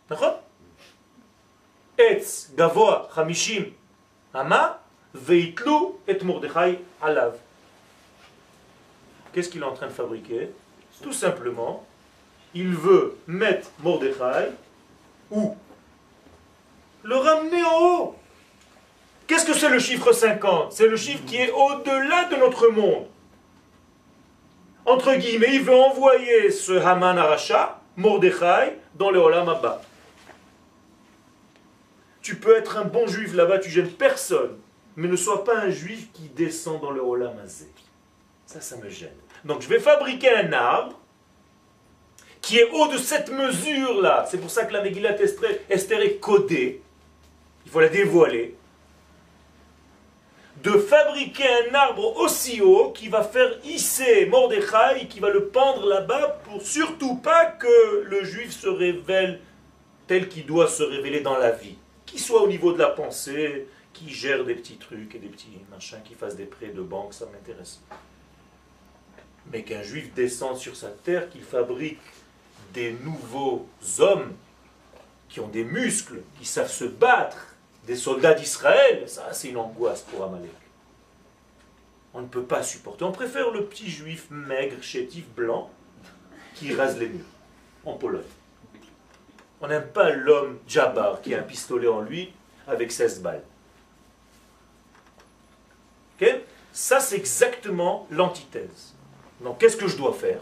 D'accord? Etz gavoa chamishim ama veitlu et Mordechai alav. Qu'est-ce qu'il est en train de fabriquer? Tout simplement, il veut mettre Mordechai où? Le ramener en haut. Qu'est-ce que c'est le chiffre 50? C'est le chiffre qui est au-delà de notre monde. Entre guillemets, il veut envoyer ce Haman Aracha, Mordechai, dans le Olam Abba. Tu peux être un bon juif là-bas, tu gênes personne, mais ne sois pas un juif qui descend dans le Olam Azé. Ça me gêne. Donc je vais fabriquer un arbre qui est haut de cette mesure-là. C'est pour ça que la Megillat Esther est codée. Il faut la dévoiler. De fabriquer un arbre aussi haut qui va faire hisser Mordechai, qui va le pendre là-bas pour surtout pas que le juif se révèle tel qu'il doit se révéler dans la vie. Qu'il soit au niveau de la pensée, qui gère des petits trucs et des petits machins, qui fasse des prêts de banque, ça m'intéresse. Mais qu'un juif descende sur sa terre, qu'il fabrique des nouveaux hommes qui ont des muscles, qui savent se battre, des soldats d'Israël, ça c'est une angoisse pour Amalek. On ne peut pas supporter. On préfère le petit juif maigre, chétif, blanc, qui rase les murs, en Pologne. On n'aime pas l'homme Djabar qui a un pistolet en lui avec 16 balles. Okay? Ça c'est exactement l'antithèse. Donc qu'est-ce que je dois faire?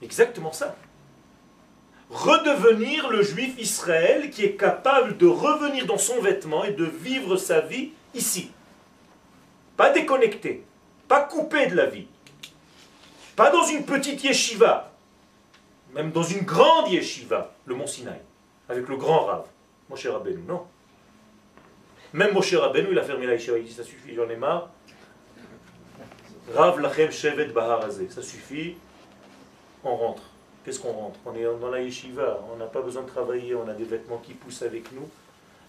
Exactement ça. Redevenir le juif Israël qui est capable de revenir dans son vêtement et de vivre sa vie ici. Pas déconnecté, pas coupé de la vie. Pas dans une petite yeshiva, même dans une grande yeshiva, le Mont Sinaï, avec le grand Rav, Moshe Rabbeinu, non. Même Moshe Rabbeinu, il a fermé la yeshiva, il dit ça suffit, j'en ai marre. Rav lachem shevet bahar hazeh, ça suffit, on rentre. Qu'est-ce qu'on rentre? On est dans la yeshiva, on n'a pas besoin de travailler, on a des vêtements qui poussent avec nous.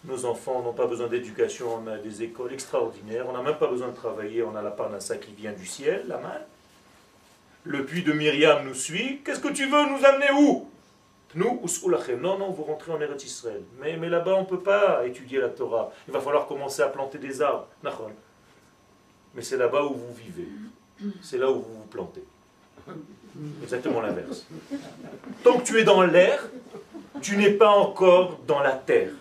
Nos enfants n'ont pas besoin d'éducation, on a des écoles extraordinaires, on n'a même pas besoin de travailler, on a la parnassa qui vient du ciel, la manne. Le puits de Myriam nous suit. Qu'est-ce que tu veux nous amener où? Nous, Usulachem. Non, non, vous rentrez en Eretz Israël. Mais là-bas, on ne peut pas étudier la Torah. Il va falloir commencer à planter des arbres. Mais c'est là-bas où vous vivez. C'est là où vous vous plantez. Exactement l'inverse. Tant que tu es dans l'air, tu n'es pas encore dans la terre.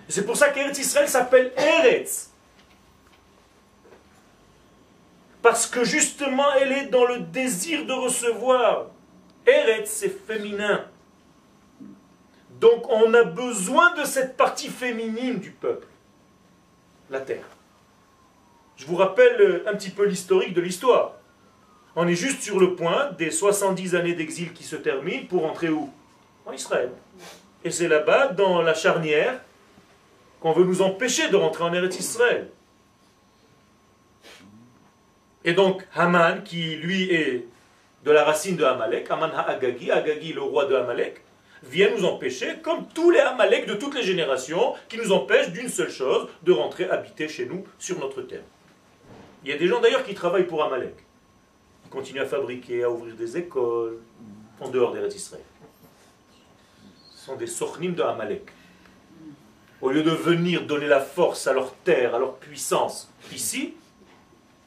C'est pour ça qu'Eretz Israël s'appelle Eretz. Parce que justement, elle est dans le désir de recevoir. Eretz, c'est féminin. Donc on a besoin de cette partie féminine du peuple. La terre. Je vous rappelle un petit peu l'historique de l'histoire. On est juste sur le point des 70 années d'exil qui se terminent pour entrer où? En Israël. Et c'est là-bas, dans la charnière, qu'on veut nous empêcher de rentrer en Eretz Israël. Et donc, Haman, qui lui est de la racine de Amalek, Haman ha-Agagi, Agagi le roi de Amalek, vient nous empêcher, comme tous les Amalek de toutes les générations, qui nous empêchent d'une seule chose, de rentrer habiter chez nous, sur notre terre. Il y a des gens d'ailleurs qui travaillent pour Amalek. Ils continuent à fabriquer, à ouvrir des écoles, en dehors d'Eretz Israël. Ce sont des sornim de Amalek. Au lieu de venir donner la force à leur terre, à leur puissance, ici,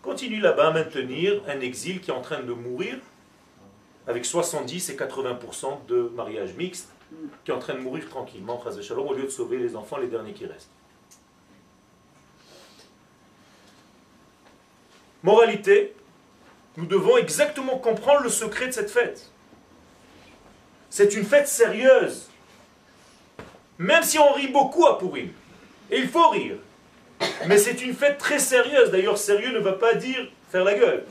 continue là-bas à maintenir un exil qui est en train de mourir, avec 70 et 80% de mariage mixte, qui est en train de mourir tranquillement, au lieu de sauver les enfants, les derniers qui restent. Moralité, nous devons exactement comprendre le secret de cette fête. C'est une fête sérieuse. Même si on rit beaucoup à Pourim. Et il faut rire. Mais c'est une fête très sérieuse. D'ailleurs, sérieux ne va pas dire faire la gueule.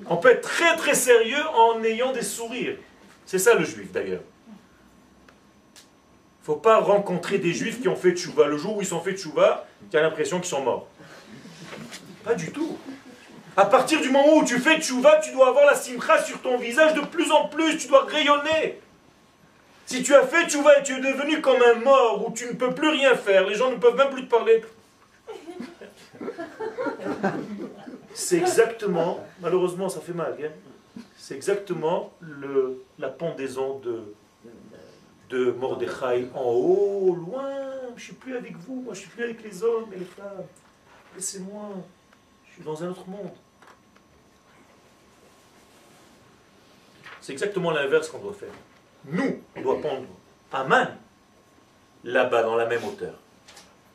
On peut être très très sérieux en ayant des sourires. C'est ça le juif d'ailleurs. Il ne faut pas rencontrer des juifs qui ont fait tchouva. Le jour où ils ont fait tchouva, tu as l'impression qu'ils sont morts. Pas du tout. À partir du moment où tu fais tchouva, tu dois avoir la simcha sur ton visage de plus en plus. Tu dois rayonner. Si tu as fait tchouva et tu es devenu comme un mort où tu ne peux plus rien faire, les gens ne peuvent même plus te parler. C'est exactement, malheureusement ça fait mal, hein, c'est exactement la pendaison de Mordechai en haut, loin, je ne suis plus avec vous, moi je ne suis plus avec les hommes et les femmes, laissez-moi, je suis dans un autre monde. C'est exactement l'inverse qu'on doit faire. Nous, on doit pendre Aman là-bas, dans la même hauteur.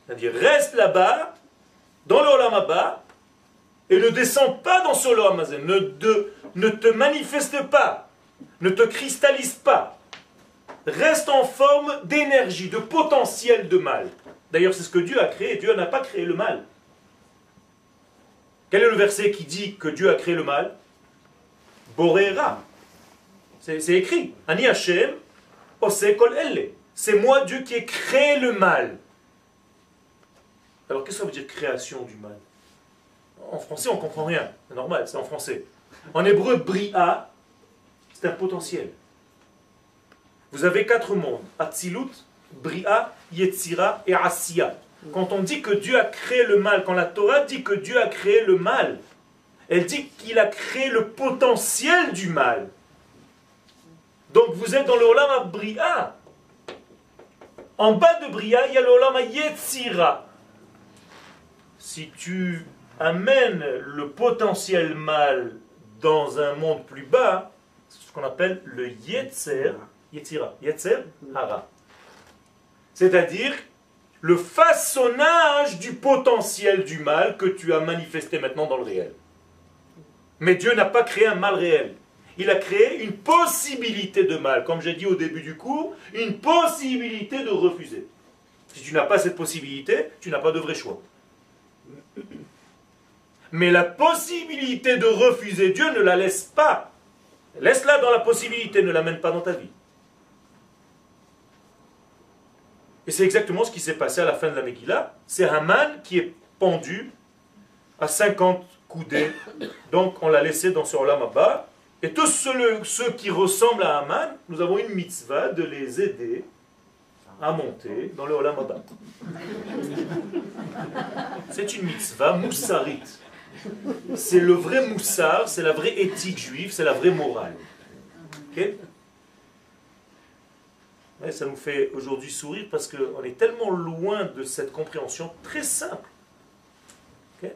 C'est-à-dire, reste là-bas, dans le Olam Haba, et ne descends pas dans ce Olam Hazé. Ne te manifeste pas, ne te cristallise pas. Reste en forme d'énergie, de potentiel de mal. D'ailleurs, c'est ce que Dieu a créé. Dieu n'a pas créé le mal. Quel est le verset qui dit que Dieu a créé le mal? Boréra. C'est écrit. Ani Hashem, Ose Kol Elle. C'est moi, Dieu, qui ai créé le mal. Alors, qu'est-ce que ça veut dire création du mal? En français, on ne comprend rien. C'est normal, c'est en français. En hébreu, Bria, c'est un potentiel. Vous avez 4 mondes. Atzilut, Bria, Yetzira et Asiya. Quand on dit que Dieu a créé le mal, quand la Torah dit que Dieu a créé le mal, elle dit qu'il a créé le potentiel du mal. Donc vous êtes dans le Olam Bria. En bas de Bria, il y a le Olam Yetzira. Si tu amènes le potentiel mal dans un monde plus bas, c'est ce qu'on appelle le Yetzira, Yetzer Hara. C'est-à-dire le façonnage du potentiel du mal que tu as manifesté maintenant dans le réel. Mais Dieu n'a pas créé un mal réel. Il a créé une possibilité de mal. Comme j'ai dit au début du cours, une possibilité de refuser. Si tu n'as pas cette possibilité, tu n'as pas de vrai choix. Mais la possibilité de refuser Dieu, ne la laisse pas. Laisse-la dans la possibilité, ne l'amène pas dans ta vie. Et c'est exactement ce qui s'est passé à la fin de la Megillah. C'est Haman qui est pendu à 50 coudées. Donc on l'a laissé dans ce Olam Haba. Et tous ceux qui ressemblent à Haman, nous avons une mitzvah de les aider à monter dans le Olam Haba. C'est une mitzvah moussarite. C'est le vrai moussar, c'est la vraie éthique juive, c'est la vraie morale. Okay? Et ça nous fait aujourd'hui sourire parce qu'on est tellement loin de cette compréhension très simple. Okay?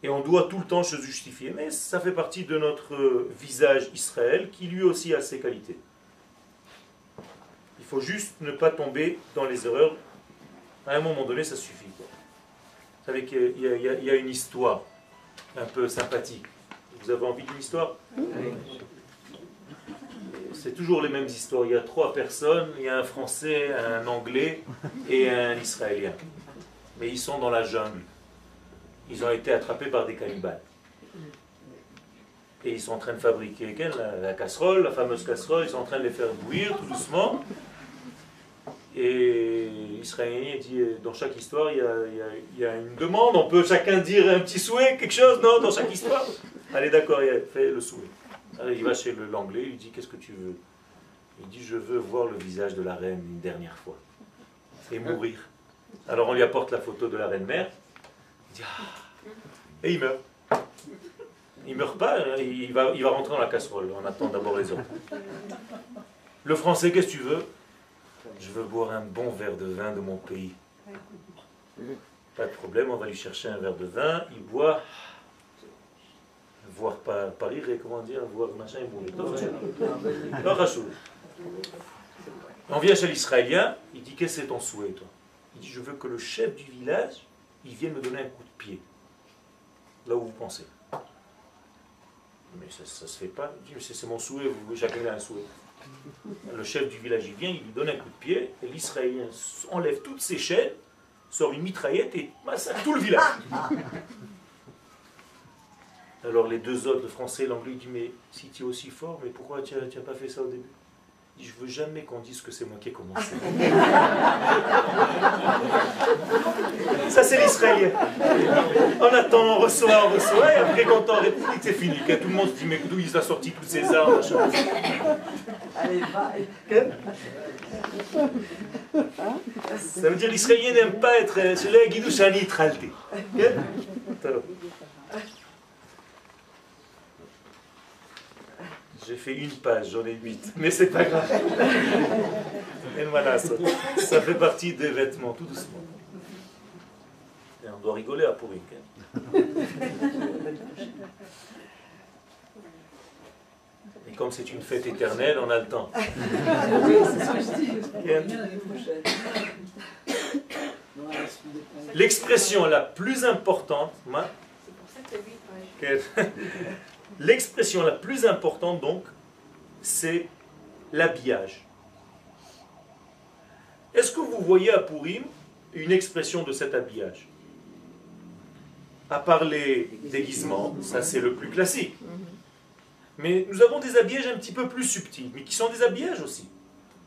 Et on doit tout le temps se justifier. Mais ça fait partie de notre visage Israël qui lui aussi a ses qualités. Il faut juste ne pas tomber dans les erreurs. À un moment donné, ça suffit. Vous savez qu'il y a une histoire un peu sympathique. Vous avez envie d'une histoire? C'est toujours les mêmes histoires. Il y a 3 personnes, il y a un Français, un Anglais et un Israélien. Mais ils sont dans la jungle. Ils ont été attrapés par des cannibales. Et ils sont en train de fabriquer la casserole, la fameuse casserole, ils sont en train de les faire bouillir tout doucement. Et l'Israélien dit, dans chaque histoire, il y a une demande, on peut chacun dire un petit souhait, quelque chose, non, dans chaque histoire. Allez, d'accord, il fait le souhait. Alors, il va chez l'anglais, il lui dit, qu'est-ce que tu veux? Il dit, je veux voir le visage de la reine une dernière fois. Et mourir. Alors on lui apporte la photo de la reine-mère. Il dit, ah. Et il meurt. Il ne meurt pas, il va rentrer dans la casserole. On attend d'abord les autres. Le français, qu'est-ce que tu veux? Je veux boire un bon verre de vin de mon pays. Pas de problème, on va lui chercher un verre de vin, il boit. Voir pas rire, comment dire, voir machin, il mourit. On vient chez l'Israélien, il dit, qu'est-ce que c'est ton souhait, toi? Il dit, je veux que le chef du village, il vienne me donner un coup de pied. Là où vous pensez. mais ça se fait pas. Il dit, mais c'est mon souhait, chacun a un souhait. Le chef du village, il vient, il lui donne un coup de pied, et l'Israélien enlève toutes ses chaînes, sort une mitraillette et massacre tout le village. Alors les deux autres, le français et l'anglais, ils disent, mais si tu es aussi fort, mais pourquoi tu n'as pas fait ça au début? Il dit, je veux jamais qu'on dise que c'est moi qui ai commencé. Ça c'est l'Israélien. On attend, on reçoit, et après quand on en République, c'est fini. Quand tout le monde se dit, mais d'où il a sorti toutes ces armes?
Allez, va.
Ça veut dire l'Israélien n'aime pas être... Celui-là, Guidou Shani Tralté. J'ai fait une page, j'en ai 8, mais c'est pas grave. Et voilà, ça fait partie des vêtements, tout doucement. Et on doit rigoler à Pourim. Et comme c'est une fête éternelle, on a le temps.
Oui, c'est ce que je dis.
L'expression la plus importante, l'expression la plus importante donc, c'est l'habillage. Est-ce que vous voyez à Pourim une expression de cet habillage? À part les déguisements, ça c'est le plus classique. Mais nous avons des habillages un petit peu plus subtils, mais qui sont des habillages aussi.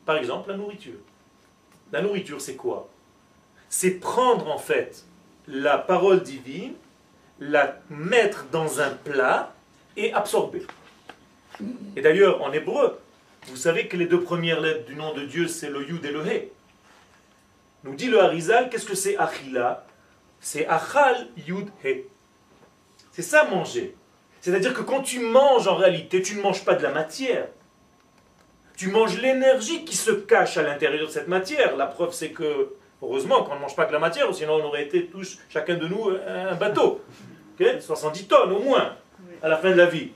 Par exemple, la nourriture. La nourriture, c'est quoi? C'est prendre en fait la parole divine, la mettre dans un plat et absorber. Et d'ailleurs, en hébreu, vous savez que les deux premières lettres du nom de Dieu, c'est le Yud et le He. Nous dit le Harizal, qu'est-ce que c'est Achila? C'est Achal Yud He. C'est ça manger. C'est-à-dire que quand tu manges, en réalité, tu ne manges pas de la matière. Tu manges l'énergie qui se cache à l'intérieur de cette matière. La preuve, c'est que, heureusement qu'on ne mange pas que la matière, sinon on aurait été tous, chacun de nous, un bateau. Okay? 70 tonnes au moins, à la fin de la vie.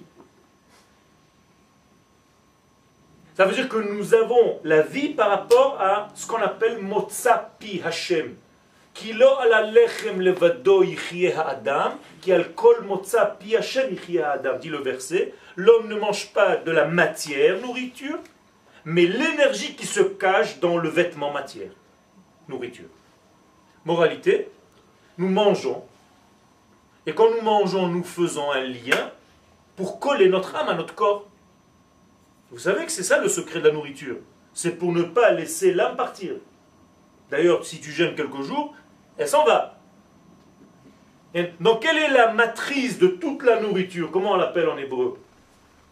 Ça veut dire que nous avons la vie par rapport à ce qu'on appelle Motza Pi Hashem. Ki lo ala lechem levado yichye ha'adam, ki al kol motza pi Hashem yichye ha'adam, dit le verset. L'homme ne mange pas de la matière, nourriture, mais l'énergie qui se cache dans le vêtement matière, nourriture. Moralité, nous mangeons, et quand nous mangeons, nous faisons un lien pour coller notre âme à notre corps. Vous savez que c'est ça le secret de la nourriture. C'est pour ne pas laisser l'âme partir. D'ailleurs, si tu jeûnes quelques jours, elle s'en va. Et donc, quelle est la matrice de toute la nourriture? Comment on l'appelle en hébreu?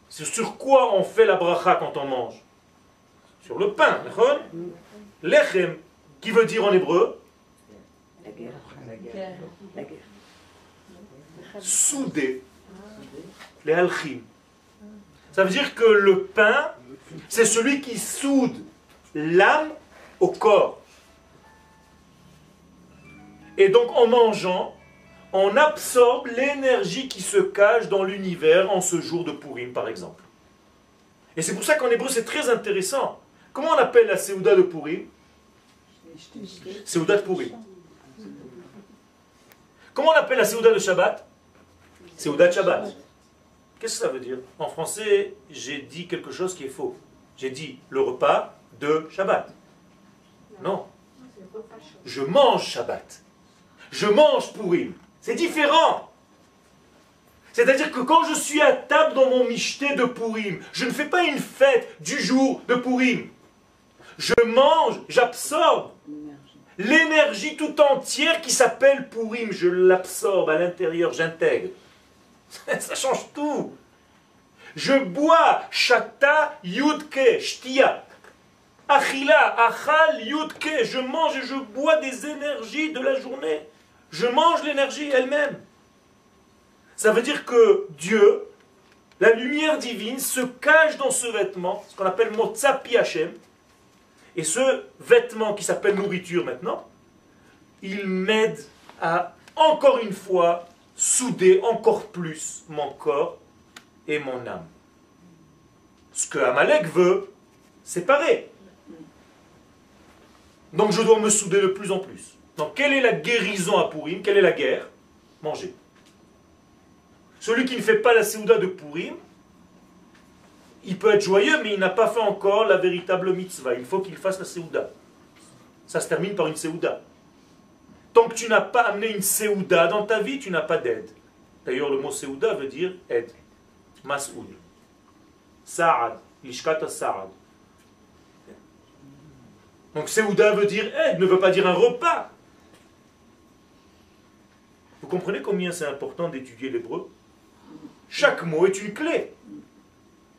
C'est sur quoi on fait la bracha quand on mange? Sur le pain. Lechem, qui veut dire en hébreu?
La guerre.
Souder. Les halchim. Ça veut dire que le pain, c'est celui qui soude l'âme au corps. Et donc en mangeant, on absorbe l'énergie qui se cache dans l'univers en ce jour de Pourim, par exemple. Et c'est pour ça qu'en hébreu c'est très intéressant. Comment on appelle la Séouda de Pourim? Séouda de Pourim. Comment on appelle la Séouda de Shabbat? Séouda de Shabbat. Qu'est-ce que ça veut dire? En français, j'ai dit quelque chose qui est faux. J'ai dit le repas de Shabbat. Non. Je mange Shabbat. Je mange Pourim. C'est différent. C'est-à-dire que quand je suis à table dans mon michté de Pourim, je ne fais pas une fête du jour de Pourim. Je mange, j'absorbe l'énergie tout entière qui s'appelle Pourim. Je l'absorbe à l'intérieur, j'intègre. Ça change tout. Je bois Shata Yudke, Shtia. Achila, Achal Yudke. Je mange et je bois des énergies de la journée. Je mange l'énergie elle-même. Ça veut dire que Dieu, la lumière divine, se cache dans ce vêtement, ce qu'on appelle Motza Pi Hashem. Et ce vêtement qui s'appelle nourriture maintenant, il m'aide à, encore une fois, souder encore plus mon corps et mon âme. Ce que Amalek veut, séparer. Donc je dois me souder de plus en plus. Donc quelle est la guérison à Pourim? Quelle est la guerre? Manger. Celui qui ne fait pas la Séouda de Pourim, il peut être joyeux, mais il n'a pas fait encore la véritable mitzvah. Il faut qu'il fasse la Seouda. Ça se termine par une Seouda. Tant que tu n'as pas amené une Seouda dans ta vie, tu n'as pas d'aide. D'ailleurs, le mot Seouda veut dire aide. Mas'oud. Sa'ad. Lishkata Sa'ad. Donc Seouda veut dire aide, ne veut pas dire un repas. Vous comprenez combien c'est important d'étudier l'hébreu? Chaque mot est une clé.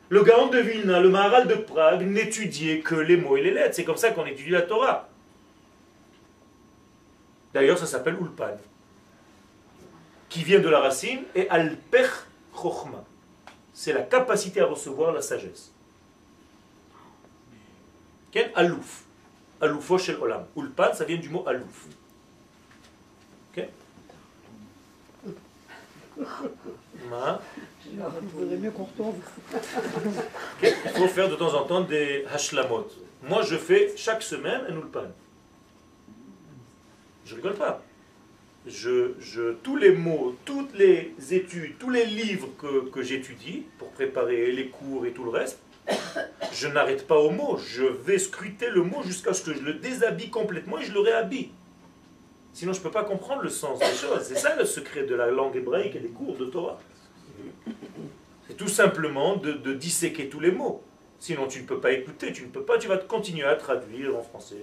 Le Gaon de Vilna, le Maharal de Prague n'étudiait que les mots et les lettres. C'est comme ça qu'on étudie la Torah. D'ailleurs, ça s'appelle Ulpan, qui vient de la racine, et Alpech Chochma. C'est la capacité à recevoir la sagesse. Quel Alouf. Aloufo shel Olam. Ulpan, ça vient du mot Alouf. Ok?
Il vaudrait mieux qu'on retombe.
Il faut faire de temps en temps des hashlamot. Moi, je fais chaque semaine un ulpan. Je rigole pas. Tous les mots, toutes les études, tous les livres que j'étudie pour préparer les cours et tout le reste, je n'arrête pas au mot. Je vais scruter le mot jusqu'à ce que je le déshabille complètement et je le réhabille. Sinon, je ne peux pas comprendre le sens des choses. C'est ça le secret de la langue hébraïque et des cours de Torah. C'est tout simplement de disséquer tous les mots. Sinon, tu ne peux pas écouter, tu ne peux pas, tu vas continuer à traduire en français.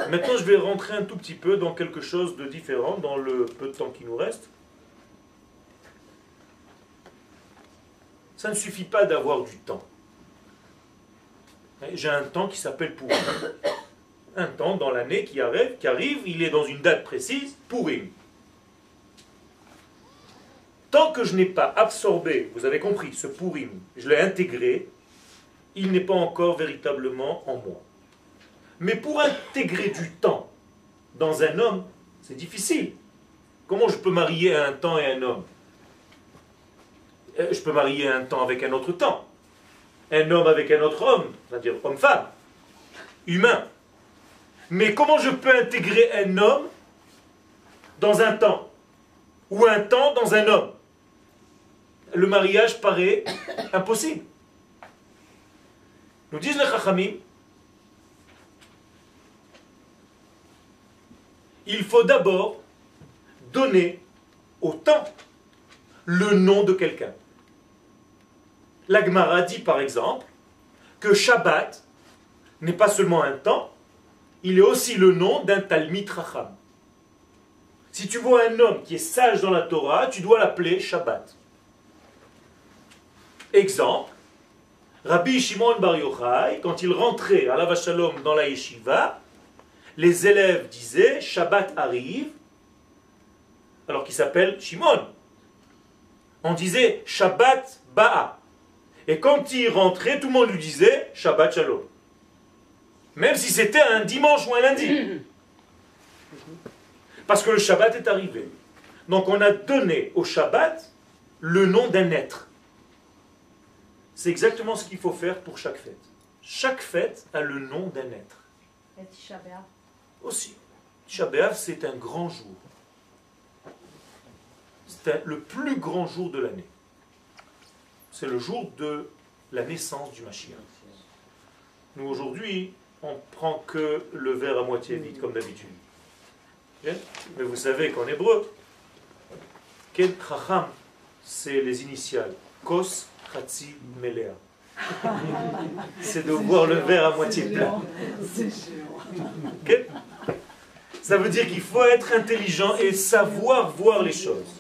Maintenant, je vais rentrer un tout petit peu dans quelque chose de différent, dans le peu de temps qui nous reste. Ça ne suffit pas d'avoir du temps. J'ai un temps qui s'appelle Purim. Un temps dans l'année qui arrive, il est dans une date précise, Purim. Tant que je n'ai pas absorbé, vous avez compris, ce Purim, je l'ai intégré, il n'est pas encore véritablement en moi. Mais pour intégrer du temps dans un homme, c'est difficile. Comment je peux marier un temps et un homme? Je peux marier un temps avec un autre temps. Un homme avec un autre homme, c'est-à-dire homme-femme, humain. Mais comment je peux intégrer un homme dans un temps? Ou un temps dans un homme? Le mariage paraît impossible. Nous disent les Chachamim, il faut d'abord donner au temps le nom de quelqu'un. La Gemara dit par exemple que Shabbat n'est pas seulement un temps, il est aussi le nom d'un Talmid Chacham. Si tu vois un homme qui est sage dans la Torah, tu dois l'appeler Shabbat. Exemple, Rabbi Shimon Bar Yochai, quand il rentrait à la Shalom dans la yeshiva, les élèves disaient Shabbat arrive, alors qu'il s'appelle Shimon. On disait Shabbat Ba'a. Et quand il rentrait, tout le monde lui disait Shabbat Shalom. Même si c'était un dimanche ou un lundi. Parce que le Shabbat est arrivé. Donc on a donné au Shabbat le nom d'un être. C'est exactement ce qu'il faut faire pour chaque fête. Chaque fête a le nom d'un être.
Et Tisha B'Av.
Aussi. Tisha B'Av, c'est un grand jour. C'est le plus grand jour de l'année. C'est le jour de la naissance du Mashiach. Nous, aujourd'hui, on prend que le verre à moitié vide, comme d'habitude. Mais vous savez qu'en hébreu, Ken Chacham, c'est les initiales. Kos, Chatzi, Melea. C'est de voir le verre à moitié plein. Okay? Ça veut dire qu'il faut être intelligent et savoir voir les choses.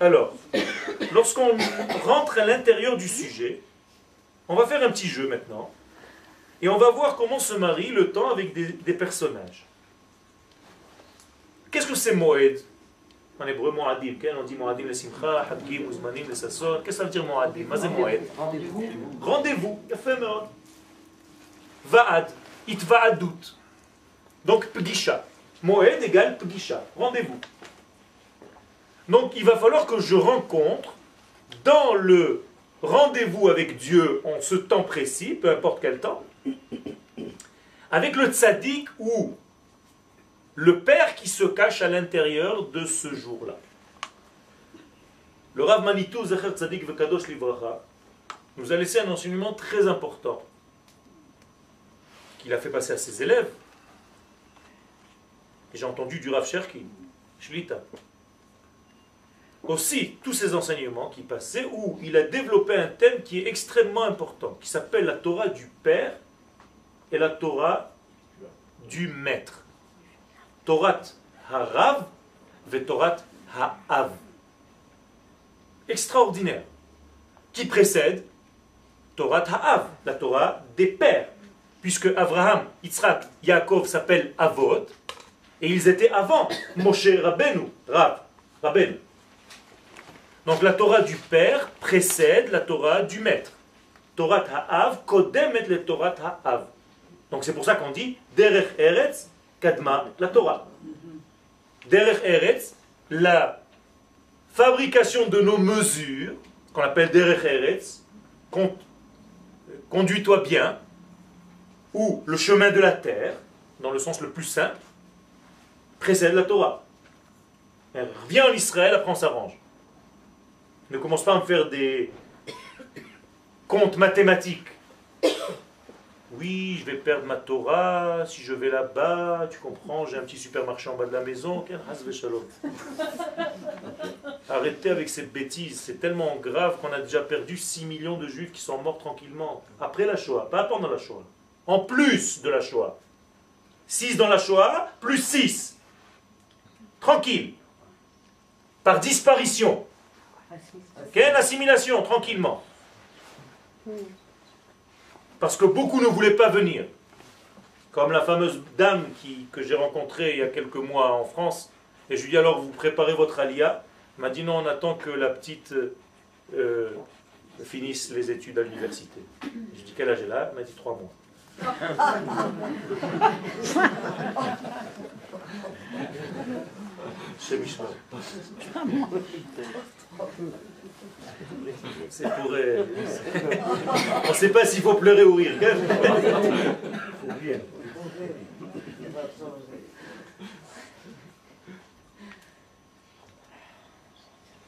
Alors, lorsqu'on rentre à l'intérieur du sujet, on va faire un petit jeu maintenant, et on va voir comment se marie le temps avec des personnages. Qu'est-ce que c'est Moed? En hébreu, Moadim. On dit Moadim le Simcha, Hadgim, Uzmanim le Sasson. Qu'est-ce que ça veut dire Moadim? Qu'est-ce que c'est Moed?
Rendez-vous.
Rendez-vous. Yafé meod. Va'ad. Itva'adut. Donc, Pgisha. Moed égale Pgisha. Rendez-vous. Donc, il va falloir que je rencontre dans le rendez-vous avec Dieu en ce temps précis, peu importe quel temps, avec le tzaddik ou le père qui se cache à l'intérieur de ce jour-là. Le Rav Manitou Zecher Tzadik Vekadosh Livracha nous a laissé un enseignement très important qu'il a fait passer à ses élèves. Et j'ai entendu du Rav Cherki, Shlita. Aussi, tous ces enseignements qui passaient, où il a développé un thème qui est extrêmement important, qui s'appelle la Torah du Père et la Torah du Maître. Torah Harav ve Torah Ha'av. Extraordinaire. Qui précède Torah Ha'av, la Torah des pères. Puisque Abraham, Yitzhak, Yaakov s'appellent Avot, et ils étaient avant Moshe Rabbeinu, Rabbeinu. Donc la Torah du Père précède la Torah du Maître. Torah Ha'av, Kodemet le Torah Ha'av. Donc c'est pour ça qu'on dit Derech Eretz, Kadma, la Torah. Derech Eretz, la fabrication de nos mesures, qu'on appelle Derech Eretz, conduis-toi bien, ou le chemin de la terre, dans le sens le plus simple, précède la Torah. Elle revient en Israël, après on s'arrange. Ne commence pas à me faire des comptes mathématiques. Oui, je vais perdre ma Torah, si je vais là-bas, tu comprends, j'ai un petit supermarché en bas de la maison. Arrêtez avec ces bêtises, c'est tellement grave qu'on a déjà perdu 6 millions de juifs qui sont morts tranquillement. Après la Shoah, pas pendant la Shoah. En plus de la Shoah. 6 dans la Shoah, plus 6. Tranquille. Par disparition. Quelle assimilation, tranquillement. Parce que beaucoup ne voulaient pas venir. Comme la fameuse dame que j'ai rencontrée il y a quelques mois en France. Et je lui dis alors, vous préparez votre alia? Elle m'a dit non, on attend que la petite finisse les études à l'université. Je dis quel âge elle a? Elle m'a dit 3 mois. C'est pour... On ne sait pas s'il faut pleurer ou rire.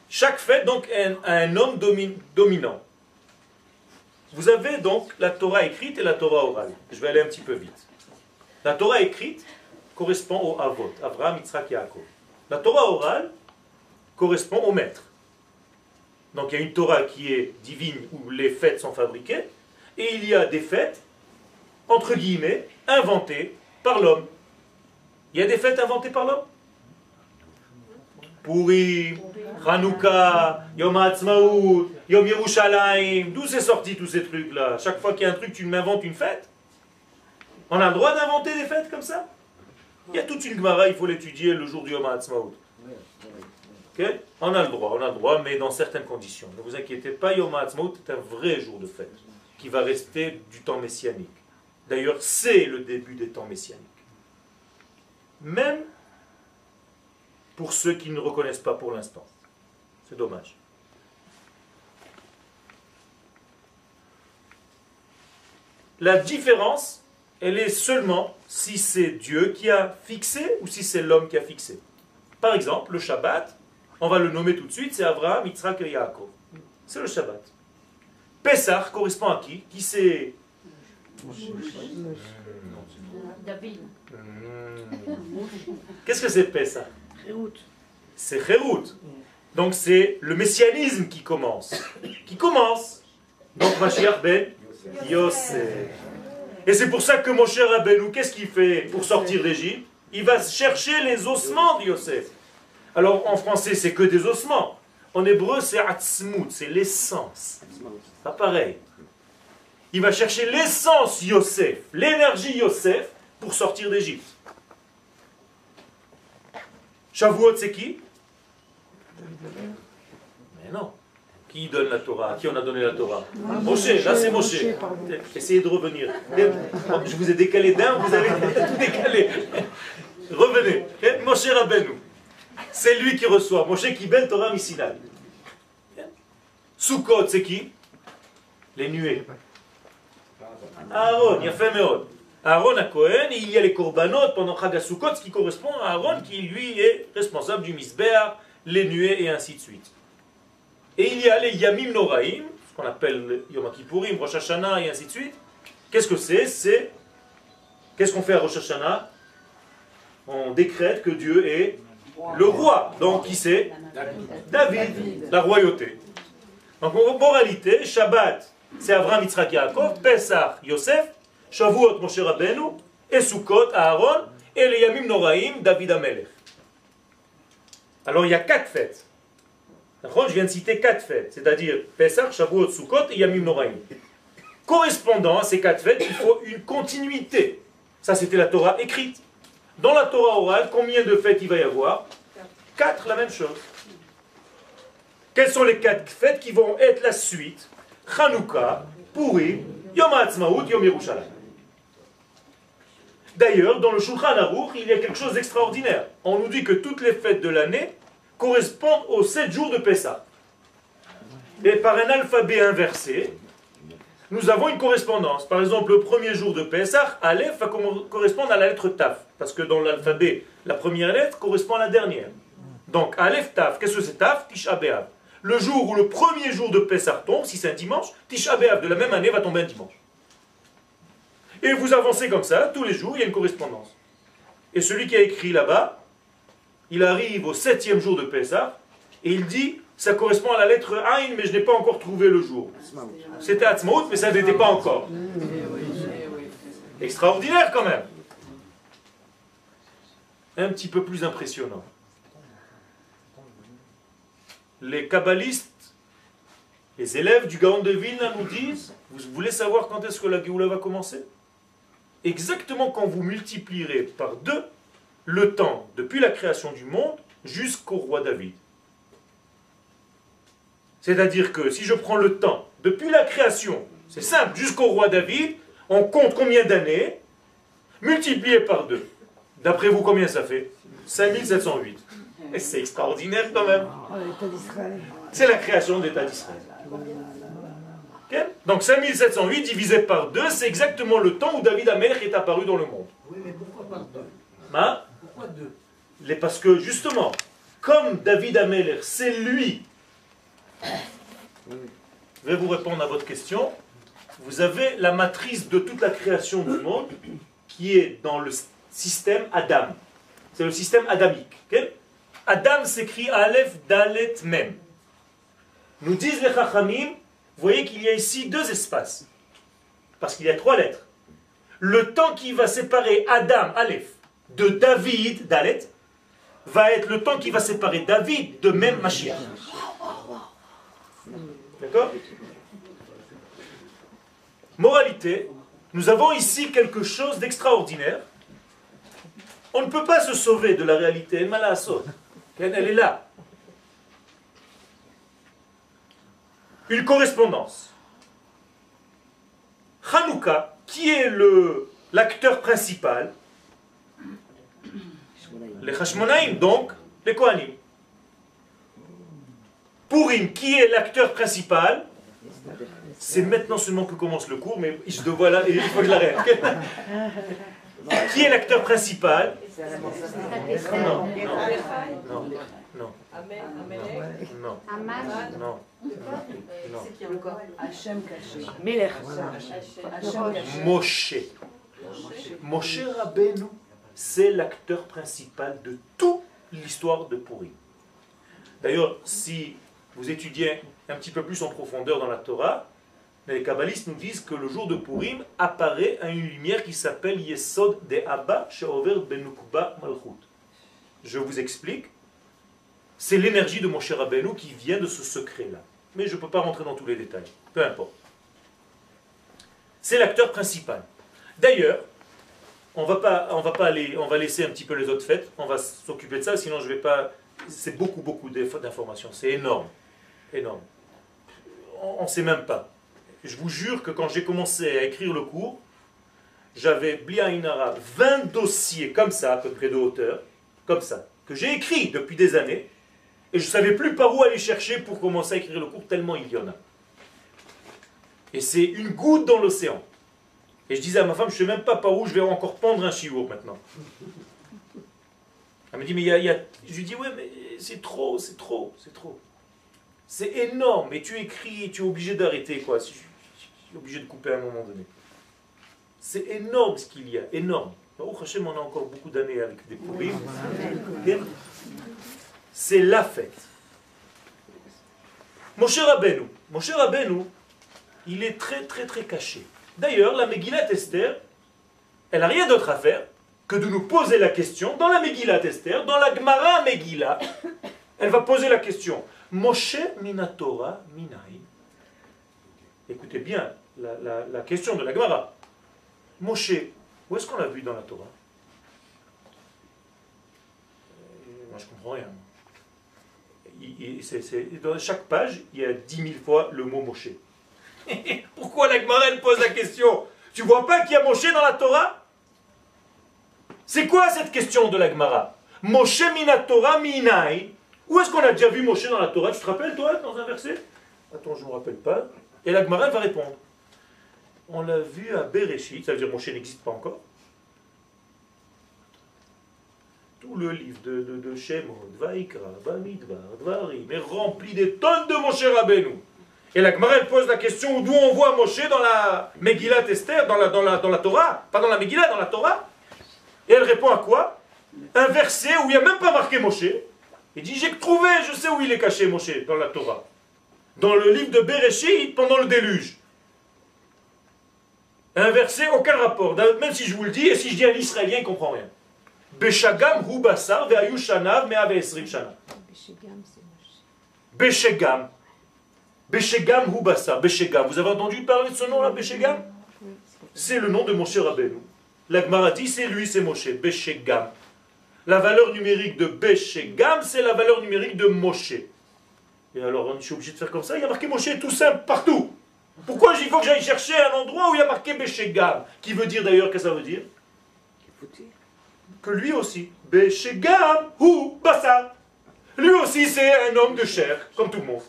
Chaque fête donc a un homme dominant. Vous avez donc la Torah écrite et la Torah orale. Je vais aller un petit peu vite. La Torah écrite correspond au Avot, Avraham, Yitzhak, Yaakov. La Torah orale correspond au maître. Donc il y a une Torah qui est divine où les fêtes sont fabriquées, et il y a des fêtes, entre guillemets, inventées par l'homme. Il y a des fêtes inventées par l'homme. Purim, Hanouka, Yom HaAtzmaut, Yom Yerushalayim, d'où c'est sorti tous ces trucs-là? Chaque fois qu'il y a un truc, tu m'inventes une fête? On a le droit d'inventer des fêtes comme ça? Il y a toute une Gemara, il faut l'étudier le jour du Yom HaAtzmaut. Okay? On a le droit, mais dans certaines conditions. Ne vous inquiétez pas, Yom HaAtzmaut est un vrai jour de fête, qui va rester du temps messianique. D'ailleurs, c'est le début des temps messianiques. Même pour ceux qui ne reconnaissent pas pour l'instant. C'est dommage. La différence, elle est seulement si c'est Dieu qui a fixé ou si c'est l'homme qui a fixé. Par exemple, le Shabbat, on va le nommer tout de suite, c'est Abraham, Yitzhak et Yaakov. C'est le Shabbat. Pessah correspond à qui? Qui c'est?
David.
Qu'est-ce que c'est Pessah? C'est Chérout. Donc c'est le messianisme qui commence. Donc Mashiach ben Yosef. Et c'est pour ça que Moshe Rabbeinu, qu'est-ce qu'il fait pour sortir d'Égypte? Il va chercher les ossements de Yosef. Alors en français c'est que des ossements. En hébreu c'est atzmut, c'est l'essence. Pas pareil. Il va chercher l'essence Yosef, l'énergie Yosef pour sortir d'Égypte. Shavuot c'est qui? Mais non. Qui donne la Torah? À qui on a donné la Torah? Moshe, là c'est Moshe. Essayez de revenir. Je vous ai décalé d'un, vous avez tout décalé. Revenez. Moshe Rabbeinu. C'est lui qui reçoit. Moshe qui bel Torah Misinai. Sukkot c'est qui? Les nuées. Aaron, Yafé Meod. Aaron à Cohen, et il y a les korbanot pendant Chag HaSukkot, ce qui correspond à Aaron qui lui est responsable du misbéach, les nuées et ainsi de suite. Et il y a les Yamim Noraim, ce qu'on appelle Yom Kippourim, Rosh Hashanah et ainsi de suite. Qu'est-ce que c'est? Qu'est-ce qu'on fait à Rosh Hashanah? On décrète que Dieu est le roi. Donc qui c'est? David, la royauté. Donc en moralité, Shabbat, c'est Avraham, Yitzhak, Yaakov, Pesach, Yosef, Shavuot, Moshe Rabbeinu, et Sukkot, Aaron, et les Yamim Noraim, David Amelech. Alors il y a 4 fêtes. Je viens de citer 4 fêtes, c'est-à-dire Pesach, Shavuot, Sukkot et Yamim Noraim. Correspondant à ces 4 fêtes, il faut une continuité. Ça, c'était la Torah écrite. Dans la Torah orale, combien de fêtes il va y avoir? 4, la même chose. Quelles sont les 4 fêtes qui vont être la suite? Hanouka, Purim, Yom HaAtzmaut, Yom Yerushalayim. D'ailleurs, dans le Shulchan Aruch, il y a quelque chose d'extraordinaire. On nous dit que toutes les fêtes de l'année correspondent aux 7 jours de Pessah. Et par un alphabet inversé, nous avons une correspondance. Par exemple, le premier jour de Pessah, Aleph va correspondre à la lettre Taf. Parce que dans l'alphabet, la première lettre correspond à la dernière. Donc, Aleph Taf, qu'est-ce que c'est Taf? Tisha B'Av. Le jour où le premier jour de Pessah tombe, si c'est un dimanche, Tisha B'Av de la même année va tomber un dimanche. Et vous avancez comme ça, tous les jours, il y a une correspondance. Et celui qui a écrit là-bas, il arrive au 7e jour de Pessah, et il dit, ça correspond à la lettre Ain, mais je n'ai pas encore trouvé le jour. C'était Atzmaut, mais ça n'était pas encore. Extraordinaire quand même. Un petit peu plus impressionnant. Les kabbalistes, les élèves du Gaon de Vilna nous disent, vous voulez savoir quand est-ce que la Géoula va commencer? Exactement quand vous multiplierez par 2 le temps depuis la création du monde jusqu'au roi David. C'est-à-dire que si je prends le temps depuis la création, c'est simple, jusqu'au roi David, on compte combien d'années, multiplié par 2. D'après vous, combien ça fait? 5708. Et c'est extraordinaire quand même. C'est la création de l'État d'Israël. Okay? Donc 5708 divisé par 2, c'est exactement le temps où David Amelech est apparu dans le monde.
Oui, mais pourquoi par 2?
Hein?
Pourquoi 2?
Parce que justement, comme David Amelech, c'est lui. Je vais vous répondre à votre question. Vous avez la matrice de toute la création du monde qui est dans le système Adam. C'est le système adamique. Okay? Adam s'écrit Aleph, Dalet, Mem. Nous disent les Chachamim, vous voyez qu'il y a ici 2 espaces. Parce qu'il y a 3 lettres. Le temps qui va séparer Adam, Aleph, de David, Dalet, va être le temps qui va séparer David de Mem Mashiach. D'accord? Moralité, nous avons ici quelque chose d'extraordinaire. On ne peut pas se sauver de la réalité. Elle est là. Une correspondance. Hanouka, qui est l'acteur principal? Les Hashmonaïm, donc les Kohanim. Purim, qui est l'acteur principal? C'est maintenant seulement que commence le cours, mais il faut que je l'arrête. Qui est l'acteur principal? Non. Non. Non. Moshe. Moshe Rabbeinu, c'est l'acteur principal de toute l'histoire de Purim. D'ailleurs, si vous étudiez un petit peu plus en profondeur dans la Torah, les kabbalistes nous disent que le jour de Purim apparaît à une lumière qui s'appelle Yesod de Abba Sheover Benukba Malchut. Je vous explique. C'est l'énergie de Moshe Rabbeinu qui vient de ce secret-là. Mais je ne peux pas rentrer dans tous les détails. Peu importe. C'est l'acteur principal. D'ailleurs, on va laisser un petit peu les autres fêtes. On va s'occuper de ça, sinon je ne vais pas... C'est beaucoup d'informations. C'est énorme. Énorme. On ne sait même pas. Je vous jure que quand j'ai commencé à écrire le cours, j'avais, Blia Inara, 20 dossiers comme ça, à peu près de hauteur, comme ça, que j'ai écrit depuis des années, et je ne savais plus par où aller chercher pour commencer à écrire le cours, tellement il y en a. Et c'est une goutte dans l'océan. Et je disais à ma femme, je ne sais même pas par où je vais encore pendre un chiour maintenant. Elle me dit, mais il y a... Je lui dis, ouais, mais c'est trop. C'est énorme. Et tu écris, et tu es obligé d'arrêter, quoi. Je suis obligé de couper à un moment donné. C'est énorme ce qu'il y a, énorme. Au Hachem, on a encore beaucoup d'années avec des Purim. C'est la fête. Moshe Rabbeinu, il est très très très caché. D'ailleurs, la Megillat Esther, elle n'a rien d'autre à faire que de nous poser la question, dans la Megillat Esther, dans la Gemara Megillah, elle va poser la question. Moshe minatora minaï. Écoutez bien la question de la Gemara. Moshe, où est-ce qu'on l'a vu dans la Torah? Moi je comprends rien. Dans chaque page, il y a 10 000 fois le mot Moshe. Pourquoi la Gemara elle pose la question? Tu vois pas qu'il y a Moshe dans la Torah? C'est quoi cette question de la Gemara? Moshe minatora minaï. Où est-ce qu'on a déjà vu Moshe dans la Torah? Tu te rappelles toi dans un verset? Attends, je ne me rappelle pas. Et la Gemara va répondre. On l'a vu à Bereshit, ça veut dire Moshe n'existe pas encore. Tout le livre de Shemot, Vaikra, Bamidbar, Dvarim est rempli des tonnes de Moshe Rabbeinu. Et la Gemara elle pose la question d'où on voit Moshe dans la Megillat Esther, dans la Torah, pas dans la Megillah, dans la Torah. Et elle répond à quoi? Un verset où il n'y a même pas marqué Moshe. Il dit, j'ai trouvé, je sais où il est caché Moshe dans la Torah. Dans le livre de Bereshit, pendant le déluge. Un verset, aucun rapport. Même si je vous le dis, et si je dis à l'Israélien, il ne comprend rien. Beshagam hu basar ve'ayu shanav me'ave esrim shana. Beshegam. Beshegam hu basar. Beshegam. Vous avez entendu parler de ce nom-là, Beshegam? C'est le nom de Moshe Rabbeinu. La Gemara dit, c'est lui, c'est Moshe. Beshegam. La valeur numérique de Beshegam, c'est la valeur numérique de Moshe. Et alors, je suis obligé de faire comme ça. Il y a marqué Moshe tout simple, partout. Pourquoi il faut que j'aille chercher un endroit où il y a marqué Beshegam? Qui veut dire d'ailleurs, qu'est-ce que ça veut dire? Que lui aussi. Beshegam hu basar. Lui aussi, c'est un homme de chair, comme tout le monde.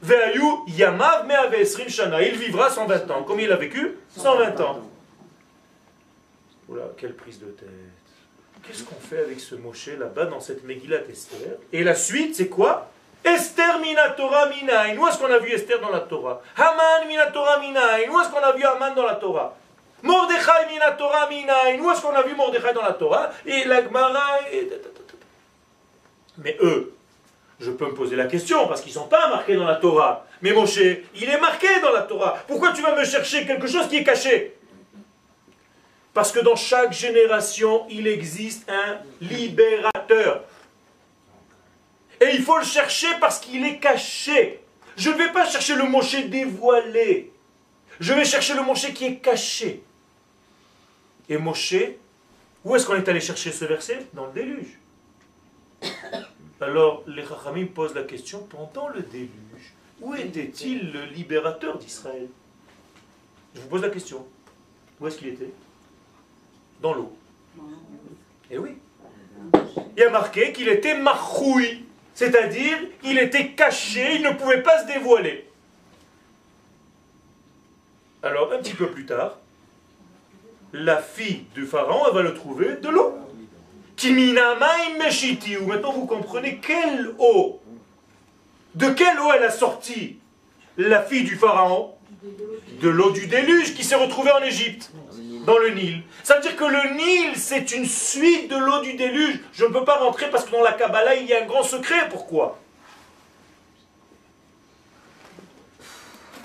Ve'ayu yamav me'ave esrim shana. Il vivra 120 ans. Combien il a vécu? 120 ans. Oula, quelle prise de tête. Qu'est-ce qu'on fait avec ce Moshe là-bas dans cette Megillat Esther? Et la suite, c'est quoi? Esther minatora minaïn. Où est-ce qu'on a vu Esther dans la Torah? Haman minatora minaïn. Où est-ce qu'on a vu Haman dans la Torah? Mordechai minatora minaïn. Où est-ce qu'on a vu Mordechai dans la Torah? Et la Gemara... Mais eux, je peux me poser la question, parce qu'ils ne sont pas marqués dans la Torah. Mais Moshe, il est marqué dans la Torah. Pourquoi tu vas me chercher quelque chose qui est caché? Parce que dans chaque génération, il existe un libérateur. Et il faut le chercher parce qu'il est caché. Je ne vais pas chercher le Moshe dévoilé. Je vais chercher le Moshe qui est caché. Et Moshe, où est-ce qu'on est allé chercher ce verset? Dans le déluge. Alors, les Chachamim posent la question, pendant le déluge, où était-il le libérateur d'Israël? Je vous pose la question. Où est-ce qu'il était? Dans l'eau. Et oui. Il y a marqué qu'il était machoui, c'est-à-dire il était caché, il ne pouvait pas se dévoiler. Alors, un petit peu plus tard, la fille du pharaon, elle va le trouver de l'eau. Kiminamaim meshiti, ou maintenant vous comprenez quelle eau. De quelle eau elle a sorti la fille du pharaon? De l'eau du déluge qui s'est retrouvée en Égypte, dans le Nil. Ça veut dire que le Nil, c'est une suite de l'eau du déluge. Je ne peux pas rentrer parce que dans la Kabbalah, il y a un grand secret. Pourquoi?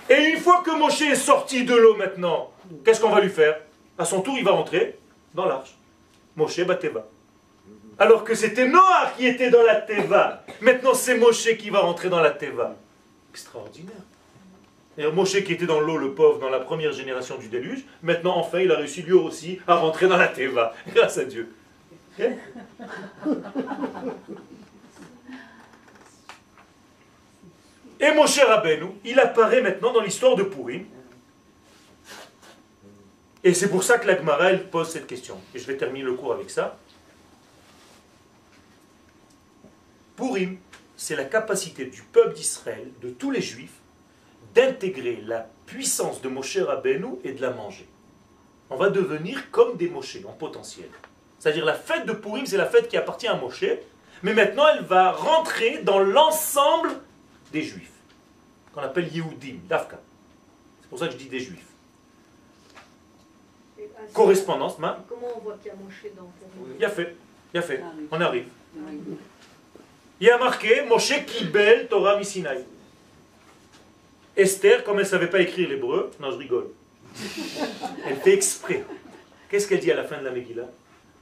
Et une fois que Moshe est sorti de l'eau maintenant, qu'est-ce qu'on va lui faire? À son tour, il va rentrer dans l'arche. Moshe Bateva. Alors que c'était Noah qui était dans la Teva. Maintenant, c'est Moshe qui va rentrer dans la Teva. Extraordinaire. Et Moshe qui était dans l'eau, le pauvre, dans la première génération du déluge, maintenant, enfin, il a réussi lui aussi à rentrer dans la Teva. Grâce à Dieu. Okay? Et Moshe Rabbeinu, il apparaît maintenant dans l'histoire de Purim. Et c'est pour ça que la Gemara, elle pose cette question. Et je vais terminer le cours avec ça. Purim, c'est la capacité du peuple d'Israël, de tous les Juifs, d'intégrer la puissance de Moshe Rabbeinu et de la manger. On va devenir comme des Moshe en potentiel. C'est-à-dire la fête de Purim, c'est la fête qui appartient à Moshe, Mais maintenant, elle va rentrer dans l'ensemble des Juifs, qu'on appelle Yehudim, Dafka. C'est pour ça que je dis des Juifs. Correspondance,
comment on voit qu'il y a Moshe dans
il y a fait, on arrive. Il y a marqué Moshe Kibel Torah Misinaï. Esther, comme elle ne savait pas écrire l'hébreu, non, je rigole. Elle fait exprès. Qu'est-ce qu'elle dit à la fin de la Megillah?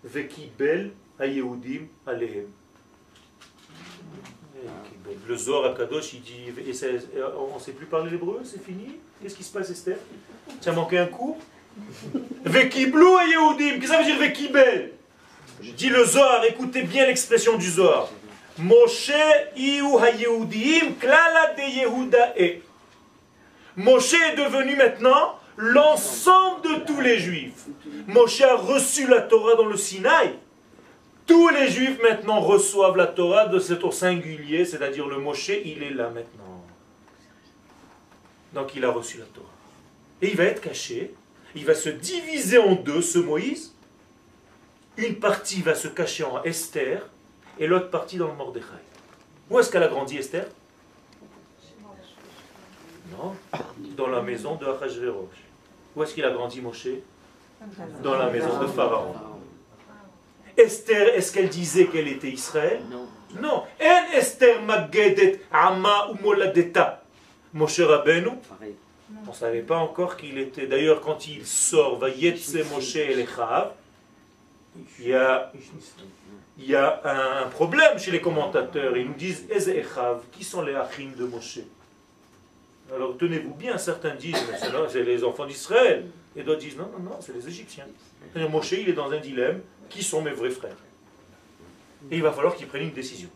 Vekibel hayehudim alehem. Le Zohar à Kadosh, il dit, on ne sait plus parler l'hébreu, c'est fini? Qu'est-ce qui se passe, Esther? Tu as manqué un cours? Vekiblu hayehudim. Qu'est-ce que ça veut dire Vekibel? Dit le Zohar, écoutez bien l'expression du Zohar. Moshe iu hayehudim klala de Yehuda e. Moshe est devenu maintenant l'ensemble de tous les Juifs. Moshe a reçu la Torah dans le Sinaï. Tous les Juifs maintenant reçoivent la Torah de cet au singulier, c'est-à-dire le Moshe, il est là maintenant. Donc il a reçu la Torah. Et il va être caché, il va se diviser en deux, ce Moïse. Une partie va se cacher en Esther, et l'autre partie dans le Mordechai. Où est-ce qu'elle a grandi, Esther? Non, dans la maison de Achashverosh. Où est-ce qu'il a grandi, Moshe? Dans la maison de Pharaon. Esther, est-ce qu'elle disait qu'elle était Israël? Non. En Esther Maggedet Ama ou Moladeta. Moshe Rabbeinu, on ne savait pas encore qu'il était. D'ailleurs, quand il sort, va Yetse Moshe Elechav, il y a un problème chez les commentateurs. Ils nous disent Eze Echav, qui sont les Achim de Moshe? Alors tenez-vous bien, certains disent, c'est les enfants d'Israël. Et d'autres disent, non, c'est les Égyptiens. Moshe, il est dans un dilemme, qui sont mes vrais frères? Et il va falloir qu'il prenne une décision.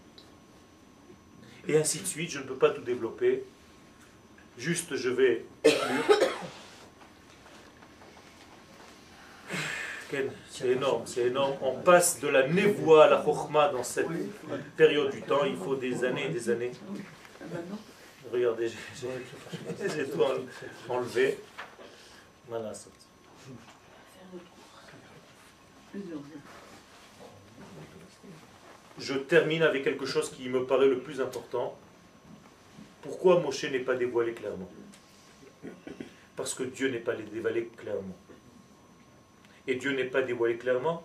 Et ainsi de suite, je ne peux pas tout développer. Juste, je vais conclure. C'est énorme, c'est énorme. On passe de la névoie à la chokhma dans cette période du temps. Il faut des années et des années. Regardez, j'ai tout enlevé. Voilà. Je termine avec quelque chose qui me paraît le plus important. Pourquoi Moshe n'est pas dévoilé clairement? Parce que Dieu n'est pas dévoilé clairement. Et Dieu n'est pas dévoilé clairement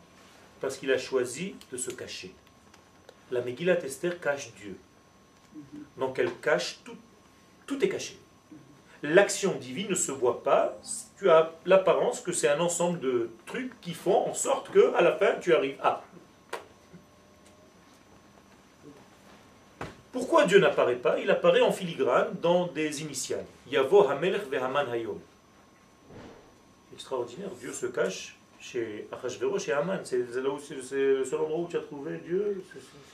parce qu'il a choisi de se cacher. La Megillat Esther cache Dieu. Donc elle cache tout. Tout est caché. L'action divine ne se voit pas. Tu as l'apparence que c'est un ensemble de trucs qui font en sorte que, à la fin, tu arrives à. Pourquoi Dieu n'apparaît pas? Il apparaît en filigrane dans des initiales. Yavo Hamelech ve'Haman Hayom. Extraordinaire. Dieu se cache chez Achashverosh et Haman. C'est le seul endroit où tu as trouvé Dieu.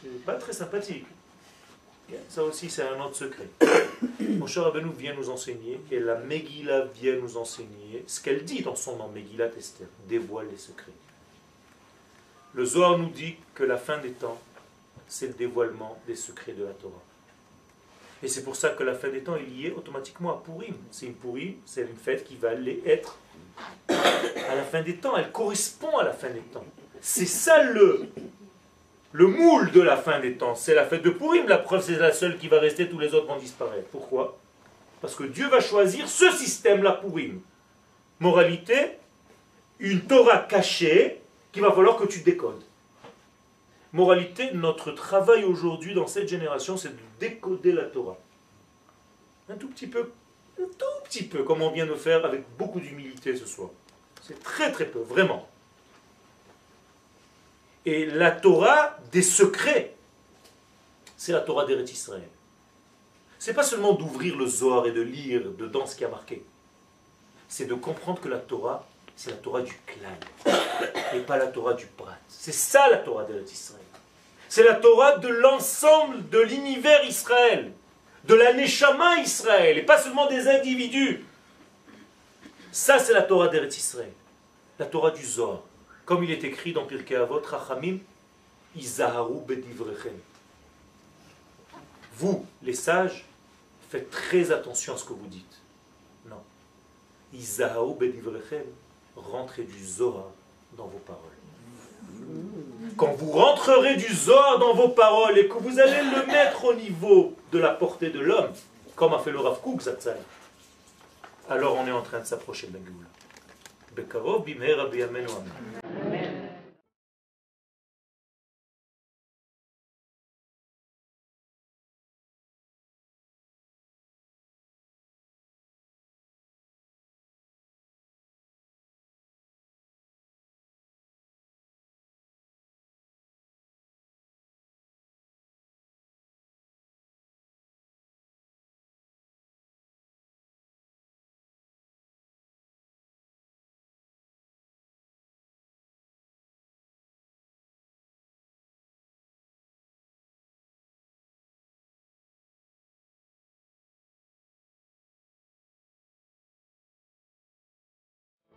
C'est pas très sympathique. Ça aussi, c'est un autre secret. Moshe Rabbeinu vient nous enseigner, et la Megillah vient nous enseigner, ce qu'elle dit dans son nom, Megillat Esther, dévoile les secrets. Le Zohar nous dit que la fin des temps, c'est le dévoilement des secrets de la Torah. Et c'est pour ça que la fin des temps est liée automatiquement à Purim. C'est une Purim, c'est une fête qui va aller être à la fin des temps. Elle correspond à la fin des temps. C'est ça le moule de la fin des temps, c'est la fête de Purim. La preuve, c'est la seule qui va rester, tous les autres vont disparaître. Pourquoi? Parce que Dieu va choisir ce système-là, Purim. Moralité, une Torah cachée qu'il va falloir que tu décodes. Moralité, notre travail aujourd'hui dans cette génération, c'est de décoder la Torah. Un tout petit peu, comme on vient de faire avec beaucoup d'humilité ce soir. C'est très très peu, vraiment. Et la Torah des secrets, c'est la Torah d'Eretz Israël. Ce n'est pas seulement d'ouvrir le Zohar et de lire dedans ce qui a marqué. C'est de comprendre que la Torah, c'est la Torah du Klal, et pas la Torah du Prat. C'est ça la Torah d'Eretz Israël. C'est la Torah de l'ensemble de l'univers Israël, de la Neshama Israël, et pas seulement des individus. Ça, c'est la Torah d'Eretz Israël, la Torah du Zohar. Comme il est écrit dans Pirkei Avot, Chachamim, Izaharu bedivrechem. Vous, les sages, faites très attention à ce que vous dites. Non. Izaharu bedivrechem, rentrez du Zohar dans vos paroles. Quand vous rentrerez du Zohar dans vos paroles et que vous allez le mettre au niveau de la portée de l'homme, comme a fait le Rav Kook Zatzal, alors on est en train de s'approcher de la Géoula. Bekarov bimhera biyamenu amen.